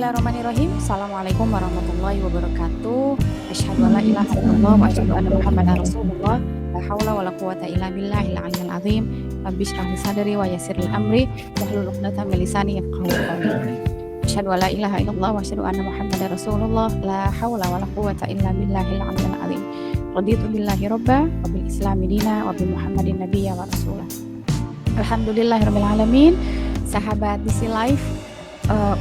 Bismillahirrahmanirrahim. Assalamualaikum warahmatullahi wabarakatuh. Asyhadu an la ilaha illallah wa asyhadu anna Muhammadar Rasulullah. La haula wala quwata illa billahil aliyyil azim. Rabbi shrah li sadri wa yassir li amri wahlul 'uqdatam min lisani yafqahu qawli. Asyhadu an la ilaha illallah wa asyhadu anna Muhammadar Rasulullah. La haula wala quwata illa billahil aliyyil azim. Raditu billahi robba wa bil islami dina wa bi Muhammadin nabiyya wa rasulah. Alhamdulillahirabbil alamin. Sahabat DC Live,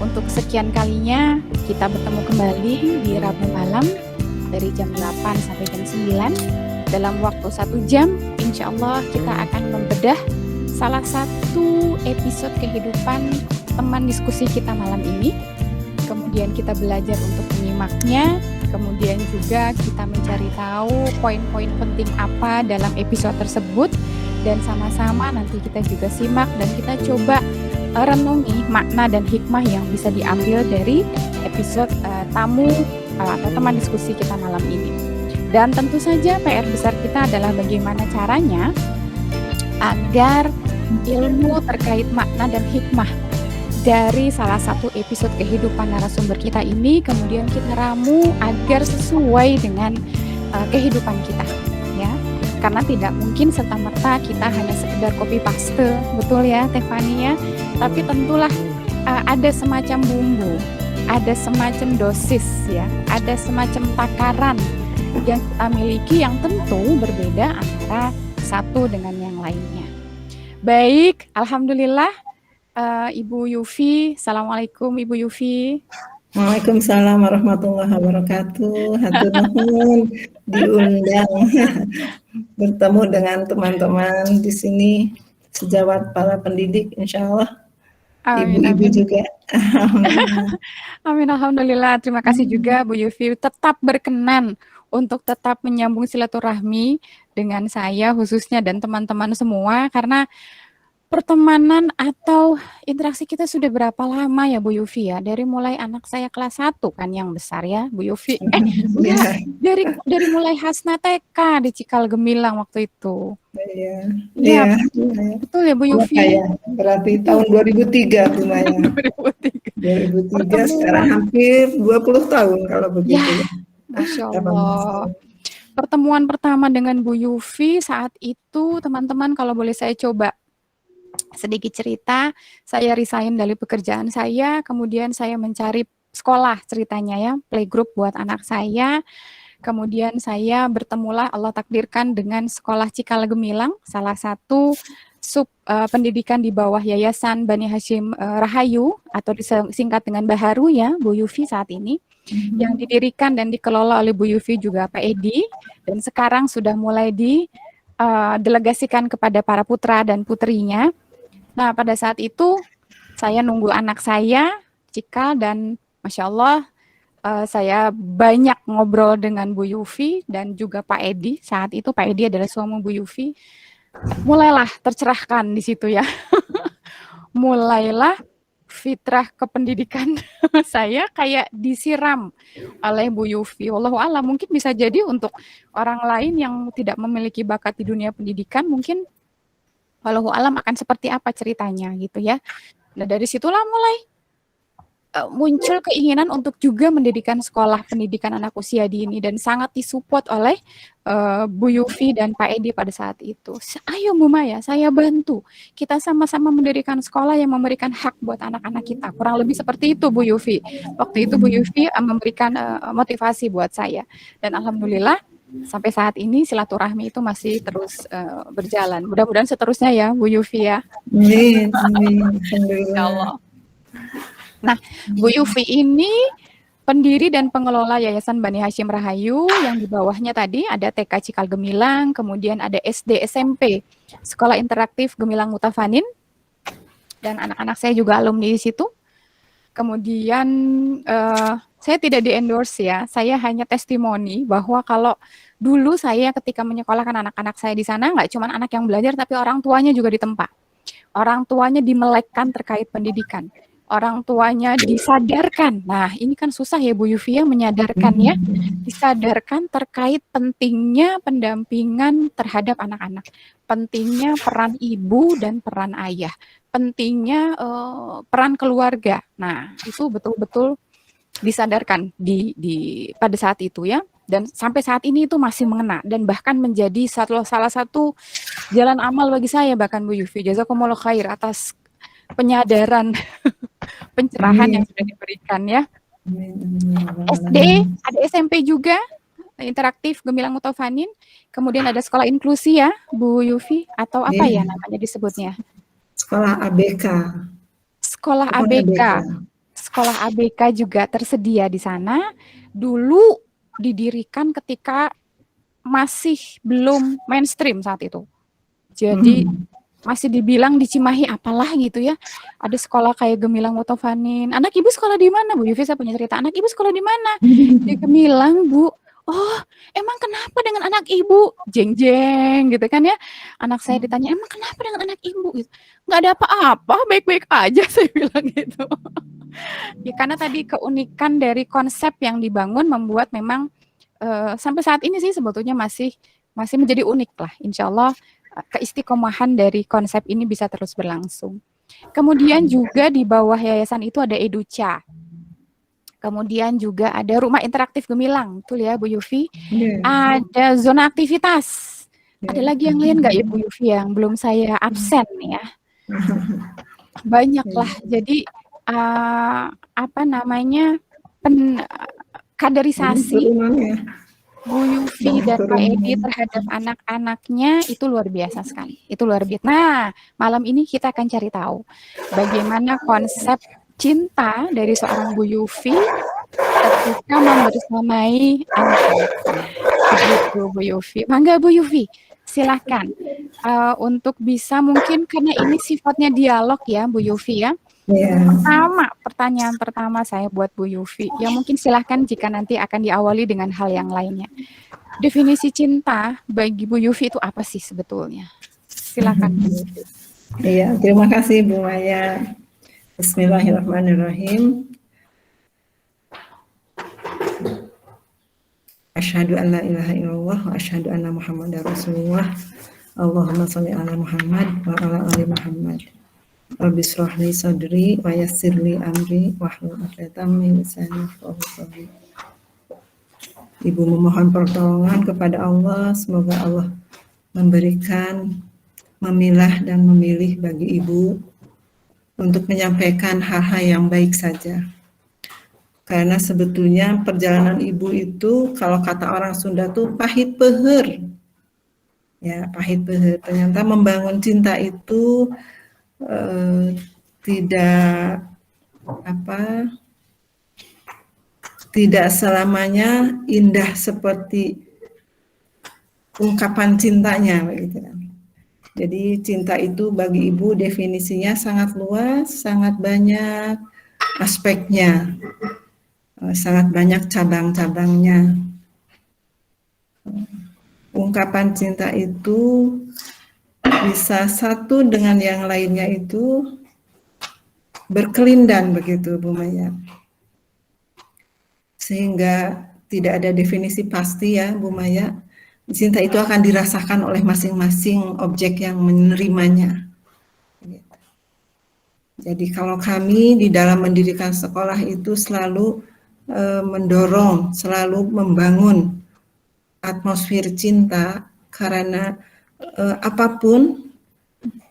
untuk kesekian kalinya kita bertemu kembali di Rabu malam dari jam 8 sampai jam 9. Dalam waktu 1 jam insya Allah kita akan membedah salah satu episode kehidupan teman diskusi kita malam ini. Kemudian kita belajar untuk menyimaknya, kemudian juga kita mencari tahu poin-poin penting apa dalam episode tersebut, dan sama-sama nanti kita juga simak dan kita coba renungi makna dan hikmah yang bisa diambil dari episode tamu atau teman diskusi kita malam ini. Dan tentu saja PR besar kita adalah bagaimana caranya agar ilmu terkait makna dan hikmah dari salah satu episode kehidupan narasumber kita ini kemudian kita ramu agar sesuai dengan kehidupan kita, ya. Karena tidak mungkin serta-merta kita hanya sekedar copy paste, betul ya Tefani ya. Tapi tentulah ada semacam bumbu, ada semacam dosis ya, ada semacam takaran yang kita miliki yang tentu berbeda antara satu dengan yang lainnya. Baik, alhamdulillah. Ibu Yufi, assalamualaikum Ibu Yufi. Waalaikumsalam warahmatullahi wabarakatuh. Hatur nuhun diundang bertemu dengan teman-teman di sini sejawat para pendidik, insya Allah. Ibu-ibu juga. Amin, alhamdulillah. Terima kasih juga Bu Yufi tetap berkenan untuk tetap menyambung silaturahmi dengan saya khususnya dan teman-teman semua, karena pertemanan atau interaksi kita sudah berapa lama ya Bu Yufi ya? Dari mulai anak saya kelas 1 kan yang besar ya Bu Yufi. Dari mulai Hasna TK di Cikal Gemilang waktu itu. Iya. Betul ya Bu Yufi. Berarti tahun 2003 lumayan. 2003 sekarang hampir 20 tahun kalau begitu. Ya, Masya Allah. Pertemuan pertama dengan Bu Yufi saat itu teman-teman kalau boleh saya coba sedikit cerita, saya resign dari pekerjaan saya, kemudian saya mencari sekolah ceritanya ya, playgroup buat anak saya. Kemudian saya bertemulah Allah takdirkan dengan sekolah Cikal Gemilang, salah satu pendidikan di bawah Yayasan Bani Hashim Rahayu atau disingkat dengan Baharu ya, Bu Yufi saat ini, yang didirikan dan dikelola oleh Bu Yufi juga Pak Edi, dan sekarang sudah mulai delegasikan kepada para putra dan putrinya. Nah, pada saat itu saya nunggu anak saya, Cikal, dan Masya Allah saya banyak ngobrol dengan Bu Yufi dan juga Pak Edi. Saat itu Pak Edi adalah suami Bu Yufi. Mulailah tercerahkan di situ ya. Mulailah fitrah kependidikan saya kayak disiram oleh Bu Yufi. Wallahu a'lam, mungkin bisa jadi untuk orang lain yang tidak memiliki bakat di dunia pendidikan mungkin wallahu a'lam akan seperti apa ceritanya gitu ya. Nah, dari situlah mulai muncul keinginan untuk juga mendirikan sekolah pendidikan anak usia dini dan sangat disupport oleh Bu Yufi dan Pak Edi pada saat itu. Ayo Bu Maya, saya bantu. Kita sama-sama mendirikan sekolah yang memberikan hak buat anak-anak kita. Kurang lebih seperti itu Bu Yufi. Waktu itu Bu Yufi memberikan motivasi buat saya. Dan alhamdulillah sampai saat ini silaturahmi itu masih terus berjalan. Mudah-mudahan seterusnya ya Bu Yufi ya. Amin. Alhamdulillah. Nah, Bu Yufi ini pendiri dan pengelola Yayasan Bani Hashim Rahayu yang di bawahnya tadi ada TK Cikal Gemilang, kemudian ada SD SMP Sekolah Interaktif Gemilang Mutafanin, dan anak-anak saya juga alumni di situ. Kemudian saya tidak di-endorse ya, saya hanya testimoni bahwa kalau dulu saya ketika menyekolahkan anak-anak saya di sana, nggak cuma anak yang belajar, tapi orang tuanya juga ditempa. Orang tuanya dimelekkan terkait pendidikan. Orang tuanya disadarkan. Nah, ini kan susah ya Bu Yufi ya menyadarkan ya. Disadarkan terkait pentingnya pendampingan terhadap anak-anak. Pentingnya peran ibu dan peran ayah. Pentingnya peran keluarga. Nah, itu betul-betul disadarkan pada saat itu ya, dan sampai saat ini itu masih mengena dan bahkan menjadi salah satu jalan amal bagi saya bahkan Bu Yufi. Jazakumullah khair atas penyadaran pencerahan yang Amin. sudah diberikan ya. Amin. Amin. SD, ada SMP juga interaktif Gemilang Mutofanin. Kemudian ada sekolah inklusi ya Bu Yufi, atau apa ya namanya disebutnya? Sekolah ABK. Sekolah ABK. Sekolah ABK juga tersedia di sana. Dulu didirikan ketika masih belum mainstream saat itu. Jadi masih dibilang di Cimahi apalah gitu ya. Ada sekolah kayak Gemilang Mutofanin. Anak ibu sekolah di mana Bu Yufi? Saya punya cerita. Anak ibu sekolah di mana? Di Gemilang Bu. Oh, emang kenapa dengan anak ibu? Jeng-jeng gitu kan ya. Anak saya ditanya, emang kenapa dengan anak ibu? Gitu. Nggak ada apa-apa, baik-baik aja saya bilang gitu. Ya karena tadi keunikan dari konsep yang dibangun membuat memang sampai saat ini sih sebetulnya masih menjadi unik lah. Insya Allah keistiqomahan dari konsep ini bisa terus berlangsung. Kemudian juga di bawah yayasan itu ada Educa. Kemudian juga ada rumah interaktif Gemilang, betul ya Bu Yufi. Ada zona aktivitas. Ada lagi yang lain nggak ya Bu Yufi yang belum saya absen nih ya? Banyak lah. Jadi apa namanya kaderisasi Bu Yufi dan Pak Edi terhadap anak-anaknya itu luar biasa sekali. Itu luar biasa. Nah, malam ini kita akan cari tahu bagaimana konsep cinta dari seorang Bu Yufi ketika membersamai anak-anaknya. Begitu Bu Yufi. Mangga Bu Yufi, silakan untuk bisa mungkin karena ini sifatnya dialog ya Bu Yufi ya. Pertanyaan pertama saya buat Bu Yufi, ya mungkin silahkan jika nanti akan diawali dengan hal yang lainnya. Definisi cinta bagi Bu Yufi itu apa sih sebetulnya? Silakan Bu Yufi. Iya, terima kasih Bu Maya. Bismillahirrahmanirrahim. Asyhadu an la ilaha illallah wa asyhadu anna Muhammadar Rasulullah. Allahumma shalli ala Muhammad wa ala ali Muhammad. Rabbi shrah li sadri wa yassir li amri wahlul 'uqdatam min lisani yafqahu qawli. Ibu memohon pertolongan kepada Allah, semoga Allah memilah dan memilih bagi Ibu untuk menyampaikan hal-hal yang baik saja. Karena sebetulnya perjalanan Ibu itu kalau kata orang Sunda tuh pahit peher. Ya, pahit peher. Ternyata membangun cinta itu tidak selamanya indah seperti ungkapan cintanya begitu kan. Jadi cinta itu bagi Ibu definisinya sangat luas, sangat banyak aspeknya, sangat banyak cabang-cabangnya. Ungkapan cinta itu bisa satu dengan yang lainnya itu berkelindan begitu Bu Maya. Sehingga tidak ada definisi pasti ya Bu Maya. Cinta itu akan dirasakan oleh masing-masing objek yang menerimanya. Jadi kalau kami di dalam mendirikan sekolah itu selalu mendorong, selalu membangun atmosfer cinta karena apapun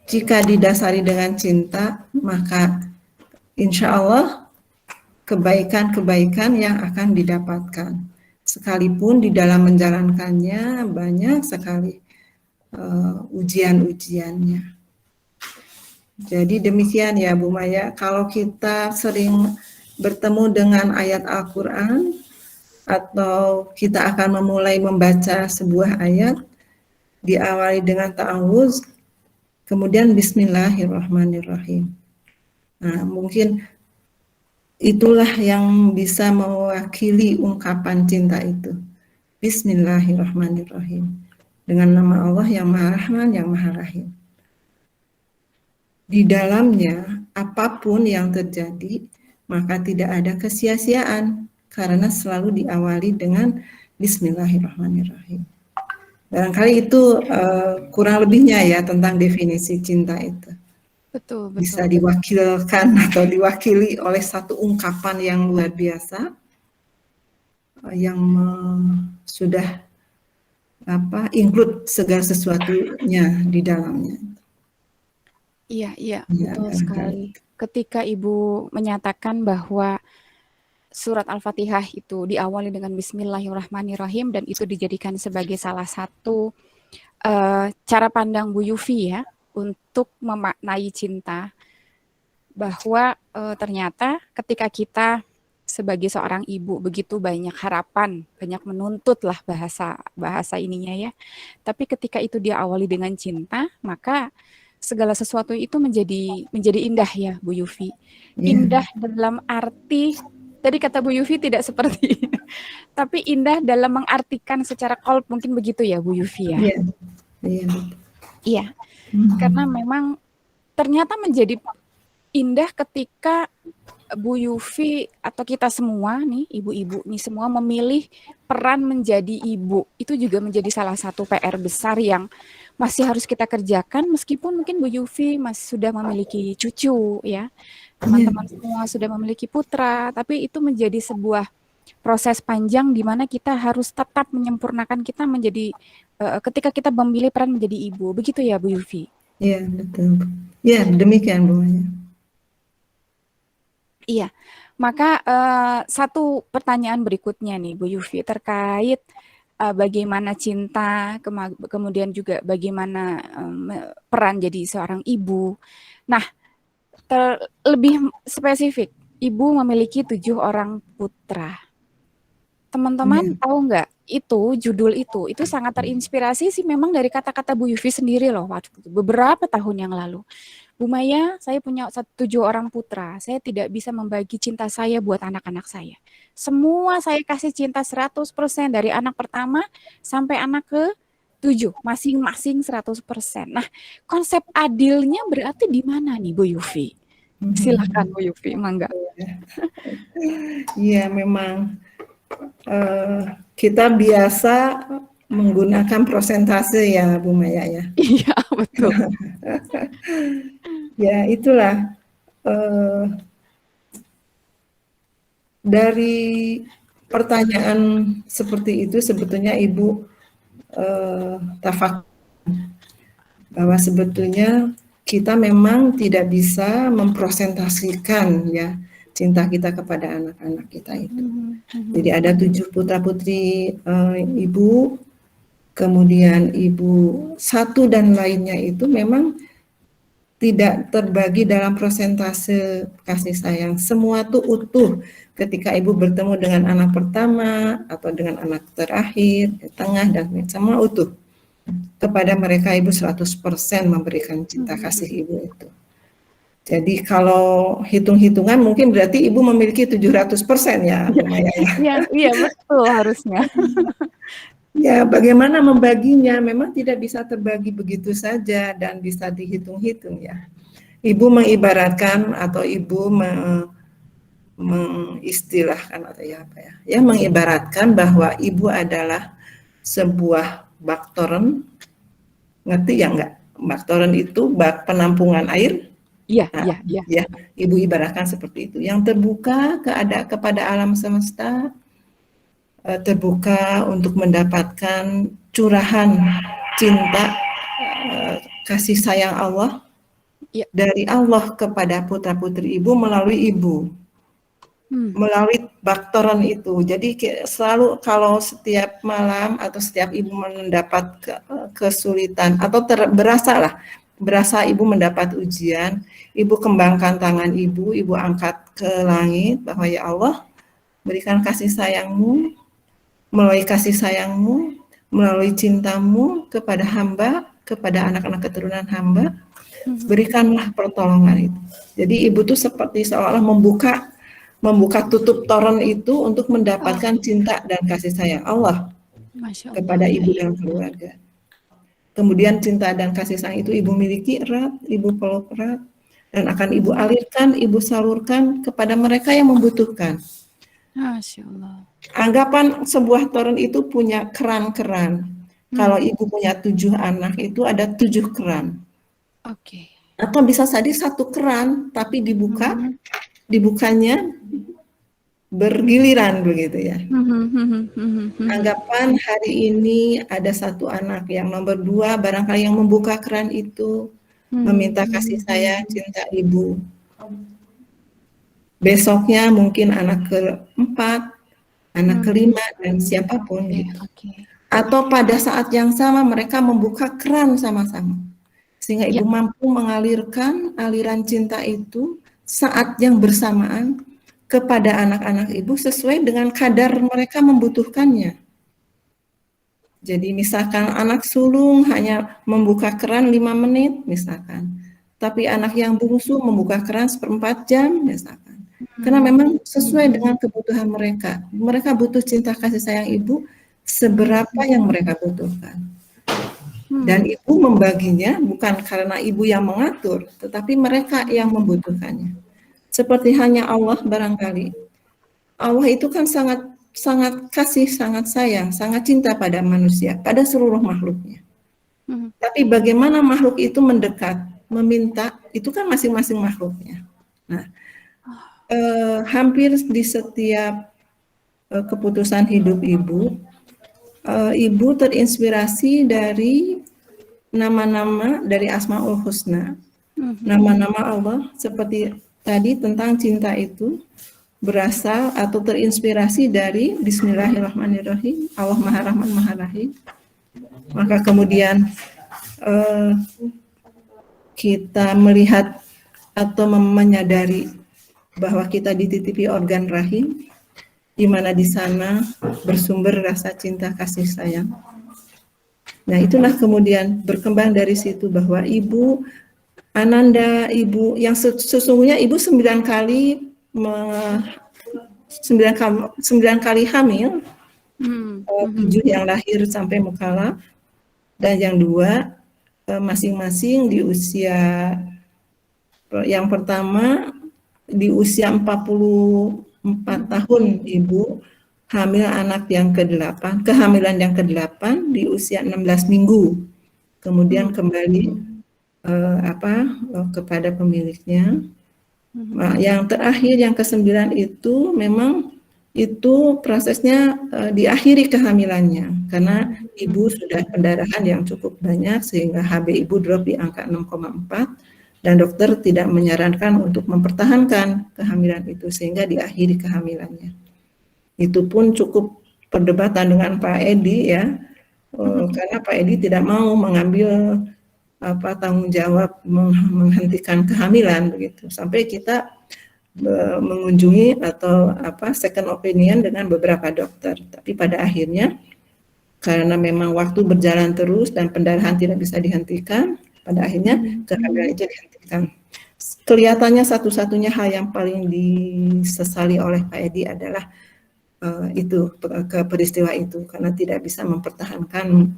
jika didasari dengan cinta maka insya Allah kebaikan-kebaikan yang akan didapatkan. Sekalipun di dalam menjalankannya banyak sekali ujian-ujiannya. Jadi demikian ya Bu Maya, kalau kita sering bertemu dengan ayat Al-Quran atau kita akan memulai membaca sebuah ayat, diawali dengan ta'awuz, kemudian Bismillahirrahmanirrahim. Nah, mungkin itulah yang bisa mewakili ungkapan cinta itu. Bismillahirrahmanirrahim. Dengan nama Allah yang Maha Rahman, yang Maha Rahim. Di dalamnya, apapun yang terjadi, maka tidak ada kesia-siaan, karena selalu diawali dengan Bismillahirrahmanirrahim. Barangkali itu kurang lebihnya ya tentang definisi cinta itu. Betul. Bisa diwakilkan atau diwakili oleh satu ungkapan yang luar biasa yang sudah include segala sesuatunya di dalamnya. Iya, iya, Ya, betul sekali. Ketika Ibu menyatakan bahwa surat Al-Fatihah itu diawali dengan Bismillahirrahmanirrahim dan itu dijadikan sebagai salah satu cara pandang Bu Yufi ya untuk memaknai cinta, bahwa ternyata ketika kita sebagai seorang ibu begitu banyak harapan, banyak menuntut lah bahasa ininya ya. Tapi ketika itu diawali dengan cinta, maka segala sesuatu itu menjadi indah ya Bu Yufi. ya, Indah dalam arti tadi kata Bu Yufi tidak seperti tapi indah dalam mengartikan secara kolb mungkin begitu ya Bu Yufi ya. ya, ya. Iya, karena memang ternyata menjadi indah ketika Bu Yufi atau kita semua nih, ibu-ibu nih semua memilih peran menjadi ibu. Itu juga menjadi salah satu PR besar yang masih harus kita kerjakan meskipun mungkin Bu Yufi masih sudah memiliki cucu ya. Teman-teman semua sudah memiliki putra, tapi itu menjadi sebuah proses panjang di mana kita harus tetap menyempurnakan kita menjadi ketika kita memilih peran menjadi ibu. Begitu ya Bu Yufi? Iya, betul. Ya, demikian Bu Maya. Iya, maka satu pertanyaan berikutnya nih Bu Yufi terkait bagaimana cinta, kemudian juga bagaimana peran jadi seorang ibu. Nah, lebih spesifik, ibu memiliki 7 orang putra. Teman-teman tahu nggak, itu judul itu sangat terinspirasi sih memang dari kata-kata Bu Yufi sendiri loh waktu itu, beberapa tahun yang lalu. Bu Maya, saya punya 7 orang putra. Saya tidak bisa membagi cinta saya buat anak-anak saya. Semua saya kasih cinta 100% dari anak pertama sampai anak ke-7. Masing-masing 100%. Nah, konsep adilnya berarti di mana nih Bu Yufi? Silakan Bu Yufi, mangga. Iya, memang kita biasa menggunakan prosentase ya Bu Maya ya. Iya, betul. Ya, itulah dari pertanyaan seperti itu sebetulnya Ibu tafak bahwa sebetulnya kita memang tidak bisa mempresentasikan ya cinta kita kepada anak-anak kita itu. Jadi ada 7 putra-putri Ibu, kemudian Ibu satu dan lainnya itu memang tidak terbagi dalam prosentase kasih sayang. Semua tuh utuh ketika Ibu bertemu dengan anak pertama atau dengan anak terakhir, di tengah, dan semua utuh. Kepada mereka Ibu 100% memberikan cinta kasih Ibu itu. Jadi kalau hitung-hitungan mungkin berarti Ibu memiliki 700% ya, Bu Maya. Iya, betul harusnya. Ya, bagaimana membaginya memang tidak bisa terbagi begitu saja dan bisa dihitung-hitung ya. Ibu mengibaratkan atau Ibu mengistilahkan atau ya apa ya? Ya, mengibaratkan bahwa Ibu adalah sebuah bak toren, ngerti ya enggak? Bak toren itu bak penampungan air. Iya, nah, iya. Ya, Ibu ibaratkan seperti itu. Yang terbuka kepada alam semesta, terbuka untuk mendapatkan curahan cinta, kasih sayang Allah dari Allah kepada putra-putri Ibu melalui Ibu. Melalui bak toren itu. Jadi selalu kalau setiap malam atau setiap Ibu mendapat kesulitan atau berasa Ibu mendapat ujian, Ibu kembangkan tangan Ibu angkat ke langit bahwa ya Allah, berikan kasih sayang-Mu, melalui kasih sayang-Mu, melalui cinta-Mu kepada hamba, kepada anak-anak keturunan hamba, berikanlah pertolongan itu. Jadi Ibu tuh seperti seolah membuka tutup toren itu untuk mendapatkan cinta dan kasih sayang Allah kepada Ibu dan keluarga. Kemudian cinta dan kasih sayang itu Ibu miliki erat, Ibu peluk erat, dan akan Ibu alirkan, Ibu salurkan kepada mereka yang membutuhkan. Masya Allah. Anggapan sebuah toren itu punya keran-keran. Kalau Ibu punya 7 anak itu ada 7 keran. Oke. Atau bisa saja 1 keran, tapi dibukanya bergiliran begitu ya. Anggapan hari ini ada satu anak, yang nomor 2 barangkali yang membuka keran itu meminta kasih sayang, cinta ibu. Besoknya mungkin anak keempat, anak kelima, dan siapapun gitu. Atau pada saat yang sama mereka membuka keran sama-sama, sehingga ibu mampu mengalirkan aliran cinta itu saat yang bersamaan kepada anak-anak ibu sesuai dengan kadar mereka membutuhkannya. Jadi misalkan anak sulung hanya membuka keran 5 menit misalkan, tapi anak yang bungsu membuka keran 1/4 jam misalkan. Karena memang sesuai dengan kebutuhan mereka. Mereka butuh cinta kasih sayang ibu seberapa yang mereka butuhkan. Dan ibu membaginya bukan karena ibu yang mengatur, tetapi mereka yang membutuhkannya. Seperti hanya Allah barangkali. Allah itu kan sangat kasih, sangat sayang, sangat cinta pada manusia, pada seluruh makhluknya. Tapi bagaimana makhluk itu mendekat, meminta, itu kan masing-masing makhluknya. Nah, hampir di setiap keputusan hidup ibu, ibu terinspirasi dari nama-nama dari Asmaul Husna, nama-nama Allah, seperti tadi tentang cinta itu berasal atau terinspirasi dari Bismillahirrahmanirrahim, Allah Maha Rahman Maha Rahim. Maka kemudian kita melihat atau menyadari bahwa kita dititipi organ rahim, di mana di sana bersumber rasa cinta kasih sayang. Nah, itulah kemudian berkembang dari situ bahwa ibu Ananda, ibu yang sesungguhnya ibu 9 kali 9 kali hamil, 7 yang lahir sampai mukallaf, dan yang 2 masing-masing di usia, yang pertama di usia 44 tahun ibu hamil anak yang ke-8, kehamilan yang ke-8 di usia 16 minggu, kemudian kembali kepada pemiliknya. Nah, yang terakhir yang ke-9 itu memang itu prosesnya diakhiri kehamilannya karena ibu sudah pendarahan yang cukup banyak sehingga HB ibu drop di angka 6,4 dan dokter tidak menyarankan untuk mempertahankan kehamilan itu sehingga diakhiri kehamilannya. Itu pun cukup perdebatan dengan Pak Edi ya, karena Pak Edi tidak mau mengambil tanggung jawab menghentikan kehamilan begitu, sampai kita mengunjungi atau second opinion dengan beberapa dokter, tapi pada akhirnya karena memang waktu berjalan terus dan pendarahan tidak bisa dihentikan, pada akhirnya kehamilan itu dihentikan. Kelihatannya satu-satunya hal yang paling disesali oleh Pak Edi adalah itu peristiwa itu, karena tidak bisa mempertahankan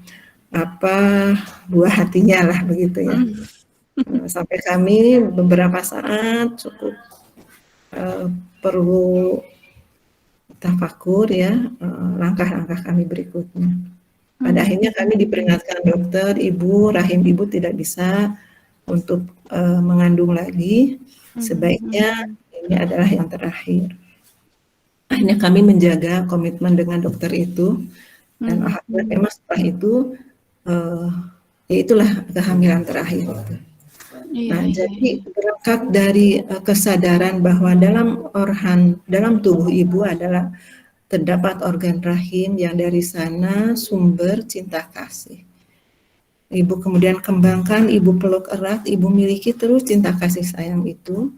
buah hatinya lah begitu ya. Sampai kami beberapa saat cukup perlu tafakur ya, langkah-langkah kami berikutnya. Pada akhirnya kami diperingatkan dokter, ibu rahim ibu tidak bisa untuk mengandung lagi, sebaiknya ini adalah yang terakhir. Akhirnya kami menjaga komitmen dengan dokter itu, dan alhamdulillah memang setelah itu ya itulah kehamilan terakhir itu. Nah, jadi berangkat dari kesadaran bahwa dalam tubuh ibu adalah terdapat organ rahim yang dari sana sumber cinta kasih. Ibu kemudian kembangkan, ibu peluk erat, ibu miliki terus cinta kasih sayang itu,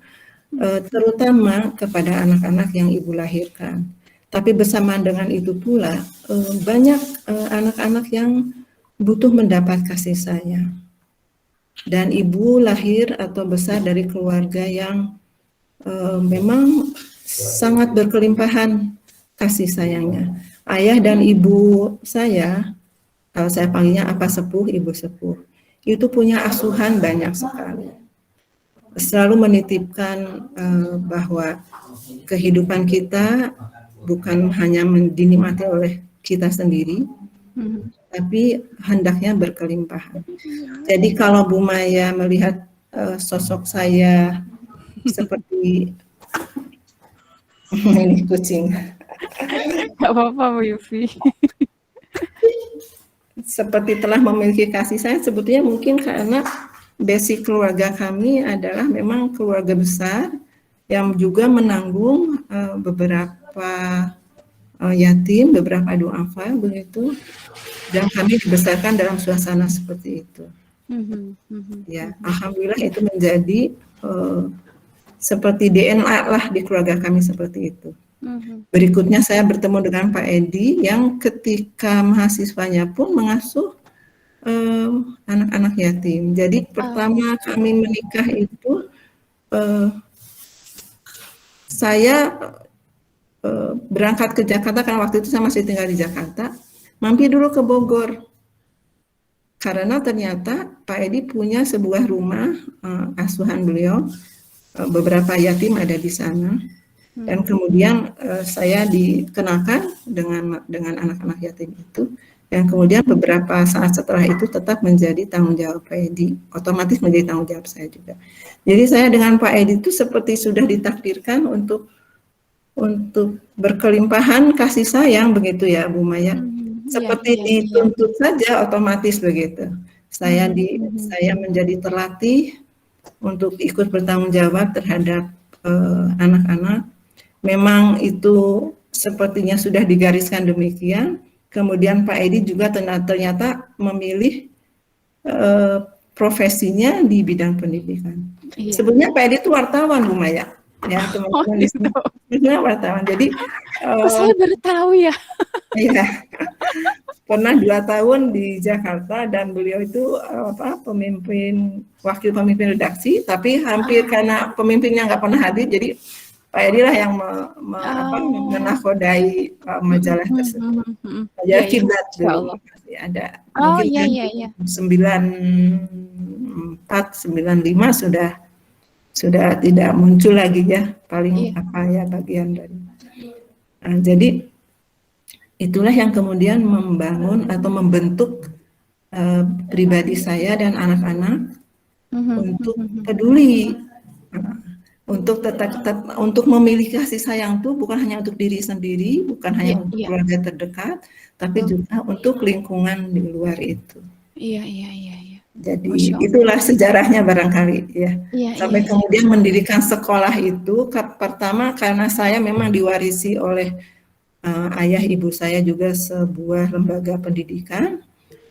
terutama kepada anak-anak yang ibu lahirkan. Tapi bersamaan dengan itu pula banyak anak-anak yang butuh mendapat kasih sayang. Dan ibu lahir atau besar dari keluarga yang memang sangat berkelimpahan kasih sayangnya. Ayah dan ibu saya, kalau saya panggilnya apa sepuh, ibu sepuh, itu punya asuhan banyak sekali. Selalu menitipkan bahwa kehidupan kita bukan hanya dinikmati oleh kita sendiri, tapi hendaknya berkelimpahan. Jadi kalau Bu Maya melihat sosok saya seperti Ini kucing. Nggak apa-apa Bu Yufi. Seperti telah memiliki kasih sayang, sebetulnya mungkin karena basic keluarga kami adalah memang keluarga besar yang juga menanggung beberapa yatim, beberapa duafa begitu, dan kami dibesarkan dalam suasana seperti itu. Ya, alhamdulillah itu menjadi seperti DNA lah di keluarga kami seperti itu. Berikutnya saya bertemu dengan Pak Edi yang ketika mahasiswanya pun mengasuh anak-anak yatim. Jadi pertama kami menikah itu saya berangkat ke Jakarta karena waktu itu saya masih tinggal di Jakarta, mampir dulu ke Bogor. Karena ternyata Pak Edi punya sebuah rumah asuhan beliau, beberapa yatim ada di sana. Dan kemudian saya dikenalkan dengan anak-anak yatim itu, yang kemudian beberapa saat setelah itu tetap menjadi tanggung jawab Pak Edi, otomatis menjadi tanggung jawab saya juga. Jadi saya dengan Pak Edi itu seperti sudah ditakdirkan untuk berkelimpahan kasih sayang begitu ya Bu Maya, seperti dituntut saja otomatis begitu. Saya menjadi terlatih untuk ikut bertanggung jawab terhadap anak-anak. Memang itu sepertinya sudah digariskan demikian. Kemudian Pak Edi juga ternyata memilih profesinya di bidang pendidikan. Sebenarnya Pak Edi itu wartawan, Bu Maya. Ya, teman-teman wartawan. Jadi saya baru tahu ya. Iya. Pernah 2 tahun di Jakarta dan beliau itu wakil pemimpin redaksi, tapi hampir karena pemimpinnya nggak pernah hadir, jadi Pak Edi lah yang menakodai majalah tersebut. Majalah Kiblat dulu masih ada. Mungkin 94, 95 sudah tidak muncul lagi ya, paling bagian dari. Jadi itulah yang kemudian membangun atau membentuk pribadi saya dan anak-anak untuk peduli, untuk untuk memiliki kasih sayang itu bukan hanya untuk diri sendiri, bukan hanya untuk keluarga terdekat, tapi juga untuk lingkungan di luar itu. Iya. Jadi itulah sejarahnya barangkali ya. Sampai kemudian mendirikan sekolah itu pertama karena saya memang diwarisi oleh ayah ibu saya juga sebuah lembaga pendidikan.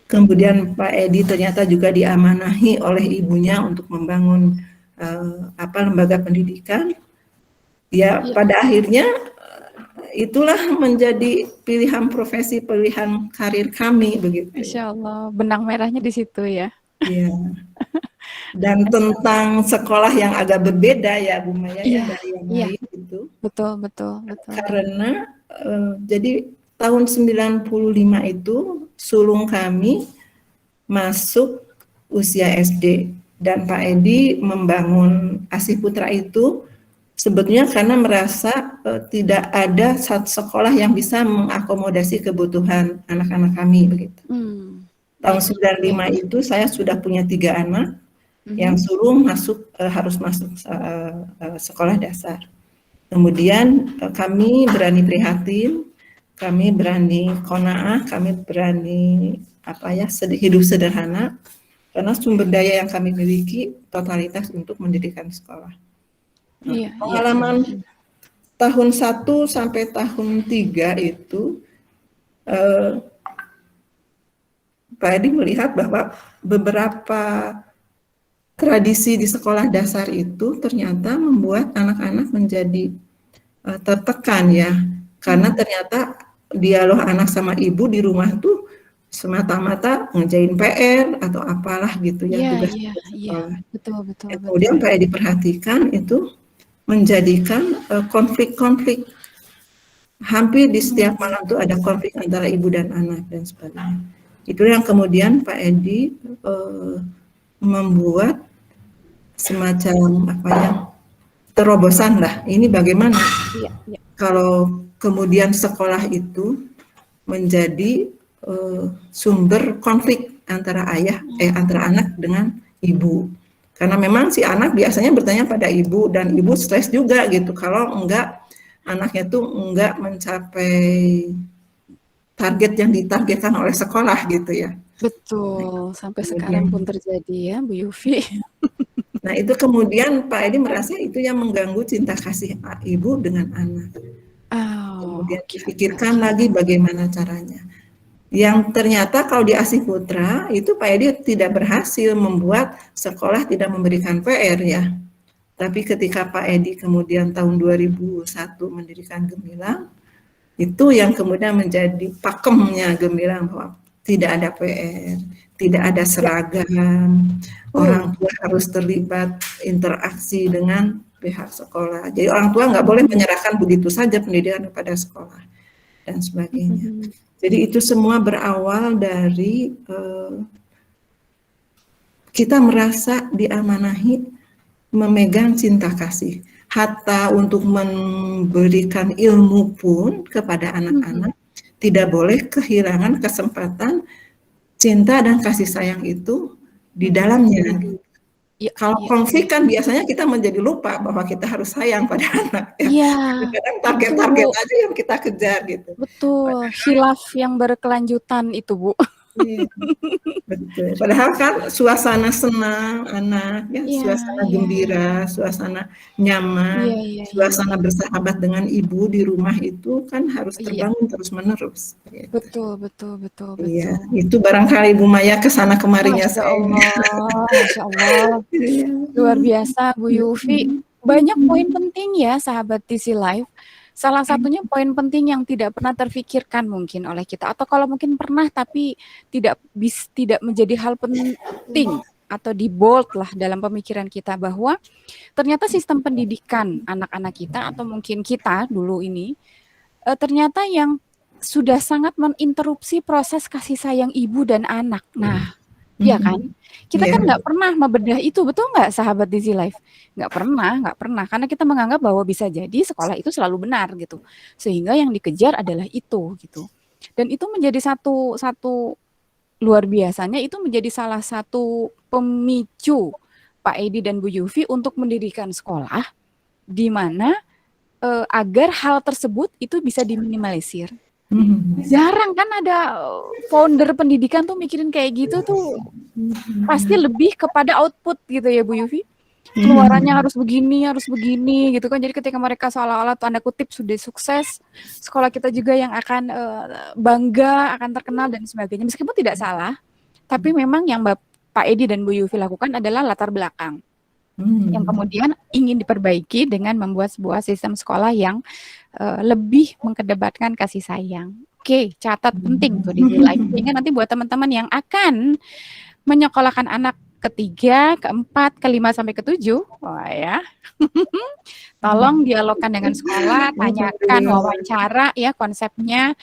Kemudian Pak Edi ternyata juga diamanahi oleh ibunya untuk membangun lembaga pendidikan. Ya, pada akhirnya itulah menjadi pilihan profesi, pilihan karir kami begitu. Insya Allah, benang merahnya di situ ya. Iya. Dan tentang sekolah yang agak berbeda ya Bu Maya dari yang lain itu. Betul. Karena jadi tahun 95 itu sulung kami masuk usia SD dan Pak Edi membangun Asih Putra itu sebetulnya karena merasa tidak ada satu sekolah yang bisa mengakomodasi kebutuhan anak-anak kami begitu. Tahun 95 itu saya sudah punya 3 anak yang sulung harus masuk sekolah dasar. Kemudian kami berani prihatin, kami berani qanaah, kami berani hidup sederhana karena sumber daya yang kami miliki totalitas untuk mendirikan sekolah. Pengalaman tahun 1 sampai tahun 3 itu Pak Edi melihat bahwa beberapa tradisi di sekolah dasar itu ternyata membuat anak-anak menjadi tertekan ya, karena ternyata dialog anak sama ibu di rumah tuh semata-mata ngerjain PR atau apalah gitu ya, tugas sekolah. Betul. Kemudian Pak Edi perhatikan itu menjadikan konflik-konflik hampir di setiap malam tuh ada konflik antara ibu dan anak dan sebagainya. Itu yang kemudian Pak Edi membuat semacam terobosan lah. Ini bagaimana kalau kemudian sekolah itu menjadi sumber konflik antara antara anak dengan ibu. Karena memang si anak biasanya bertanya pada ibu dan ibu stres juga gitu. Kalau enggak anaknya tuh enggak mencapai target yang ditargetkan oleh sekolah gitu ya. Betul, sampai sekarang pun Kemudian, terjadi ya Bu Yufi. nah itu kemudian Pak Edi merasa itu yang mengganggu cinta kasih ibu dengan anak. Oh, Kemudian oke oke dipikirkan oke. lagi bagaimana caranya. Yang ternyata kalau di ASI Putra itu Pak Edi tidak berhasil membuat sekolah tidak memberikan PR ya. Tapi ketika Pak Edi kemudian tahun 2001 mendirikan Gemilang, itu yang kemudian menjadi pakemnya Gemilang bahwa tidak ada PR, tidak ada Ya, seragam, uh, orang tua harus terlibat interaksi dengan pihak sekolah. Jadi orang tua nggak boleh mhm, menyerahkan begitu saja pendidikan kepada sekolah dan sebagainya. mhm. Jadi itu semua berawal dari kita merasa diamanahi memegang cinta kasih. Hatta untuk memberikan ilmu pun kepada Mhm. anak-anak tidak boleh kehilangan kesempatan cinta dan kasih sayang itu di Mhm. dalamnya. Iya Kalau iya iya. konflik kan biasanya kita menjadi lupa bahwa kita harus sayang pada anak ya. Iya, Kadang-kadang itu target-target aja yang kita kejar gitu. betul, khilaf yang berkelanjutan itu, Bu. Iya, betul. Padahal kan suasana senang anak, ya, Iya suasana iya. gembira, suasana nyaman, Iya iya iya suasana iya. bersahabat dengan ibu di rumah itu kan harus Iya, terbangun terus-menerus. Gitu. betul betul betul Iya, betul. itu barangkali Bu Maya kesana kemarinya Masya saya. Allah Masya Allah. Iya. Luar biasa Bu Yufi. Banyak poin penting ya sahabat TC Live. Salah satunya poin penting yang tidak pernah terfikirkan mungkin oleh kita, atau kalau mungkin pernah tapi tidak menjadi hal penting atau di bold lah dalam pemikiran kita, bahwa ternyata sistem pendidikan anak-anak kita atau mungkin kita dulu ini ternyata yang sudah sangat meninterupsi proses kasih sayang ibu dan anak. Nah, iya kan? Mhm. Kita Iya. kan nggak pernah membedah itu, betul nggak sahabat Dizzy Life? Nggak pernah. Karena kita menganggap bahwa bisa jadi sekolah itu selalu benar gitu. Sehingga yang dikejar adalah itu gitu. Dan itu menjadi satu satu luar biasanya, itu menjadi salah satu pemicu Pak Edi dan Bu Yufi untuk mendirikan sekolah di mana agar hal tersebut itu bisa diminimalisir. Mhm. Jarang kan ada founder pendidikan tuh mikirin kayak gitu tuh, pasti lebih kepada output gitu ya Bu Yufi. Keluarannya Mhm. harus begini gitu kan. Jadi ketika mereka seolah-olah tanda kutip sudah sukses, sekolah kita juga yang akan bangga, akan terkenal dan sebagainya. Meskipun tidak salah, tapi memang yang Pak Edi dan Bu Yufi lakukan adalah latar belakang yang Mhm. kemudian ingin diperbaiki dengan membuat sebuah sistem sekolah yang lebih mengkedepankan kasih sayang. Oke, catat penting tuh di live. Sehingga nanti buat teman-teman yang akan menyekolahkan anak ketiga, keempat, kelima sampai ketujuh, wah ya, tolong dialogkan dengan sekolah, tanyakan, Alhamdulillah. wawancara ya konsepnya,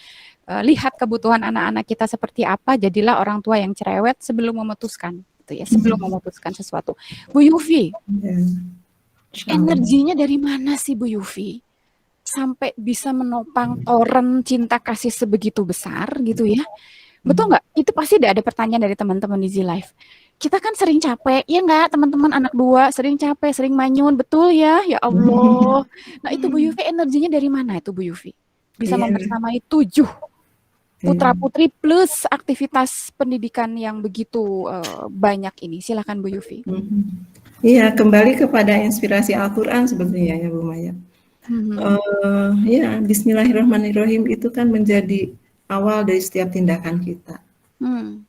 lihat kebutuhan anak-anak kita seperti apa, jadilah orang tua yang cerewet sebelum memutuskan, gitu ya, sebelum memutuskan sesuatu. Bu Yufi, Ya, insyaallah. energinya dari mana sih Bu Yufi? Sampai bisa menopang toren cinta kasih sebegitu besar gitu ya. Betul nggak? Itu pasti ada pertanyaan dari teman-teman di Z-Live. Kita kan sering capek, ya nggak teman-teman anak dua, sering capek, sering manyun, betul ya? Ya Allah. Nah itu Bu Yufi energinya dari mana itu Bu Yufi? Bisa Iya, membersamai 7 iya. putra-putri plus aktivitas pendidikan yang begitu banyak ini. Silakan Bu Yufi. Mhm. Iya, kembali kepada inspirasi Al-Quran sebenarnya ya Bu Maya. Hmm. Ya, Bismillahirrahmanirrahim itu kan menjadi awal dari setiap tindakan kita. Hmm.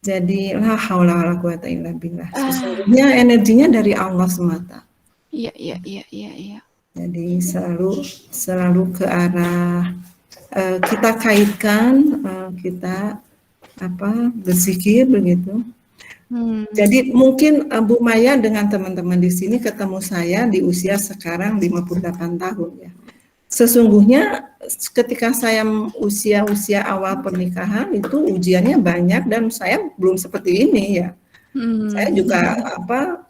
Jadi, la haula wala quwata illa billah. Ah, Sesungguhnya energinya dari Allah semata. iya, iya, iya, iya, iya. Jadi selalu ke arah kita kaitkan kita berzikir begitu. Hmm. Jadi mungkin Bu Maya dengan teman-teman di sini ketemu saya di usia sekarang 58 tahun ya. Sesungguhnya ketika saya usia-usia awal pernikahan itu ujiannya banyak dan saya belum seperti ini ya. Saya Hmm. juga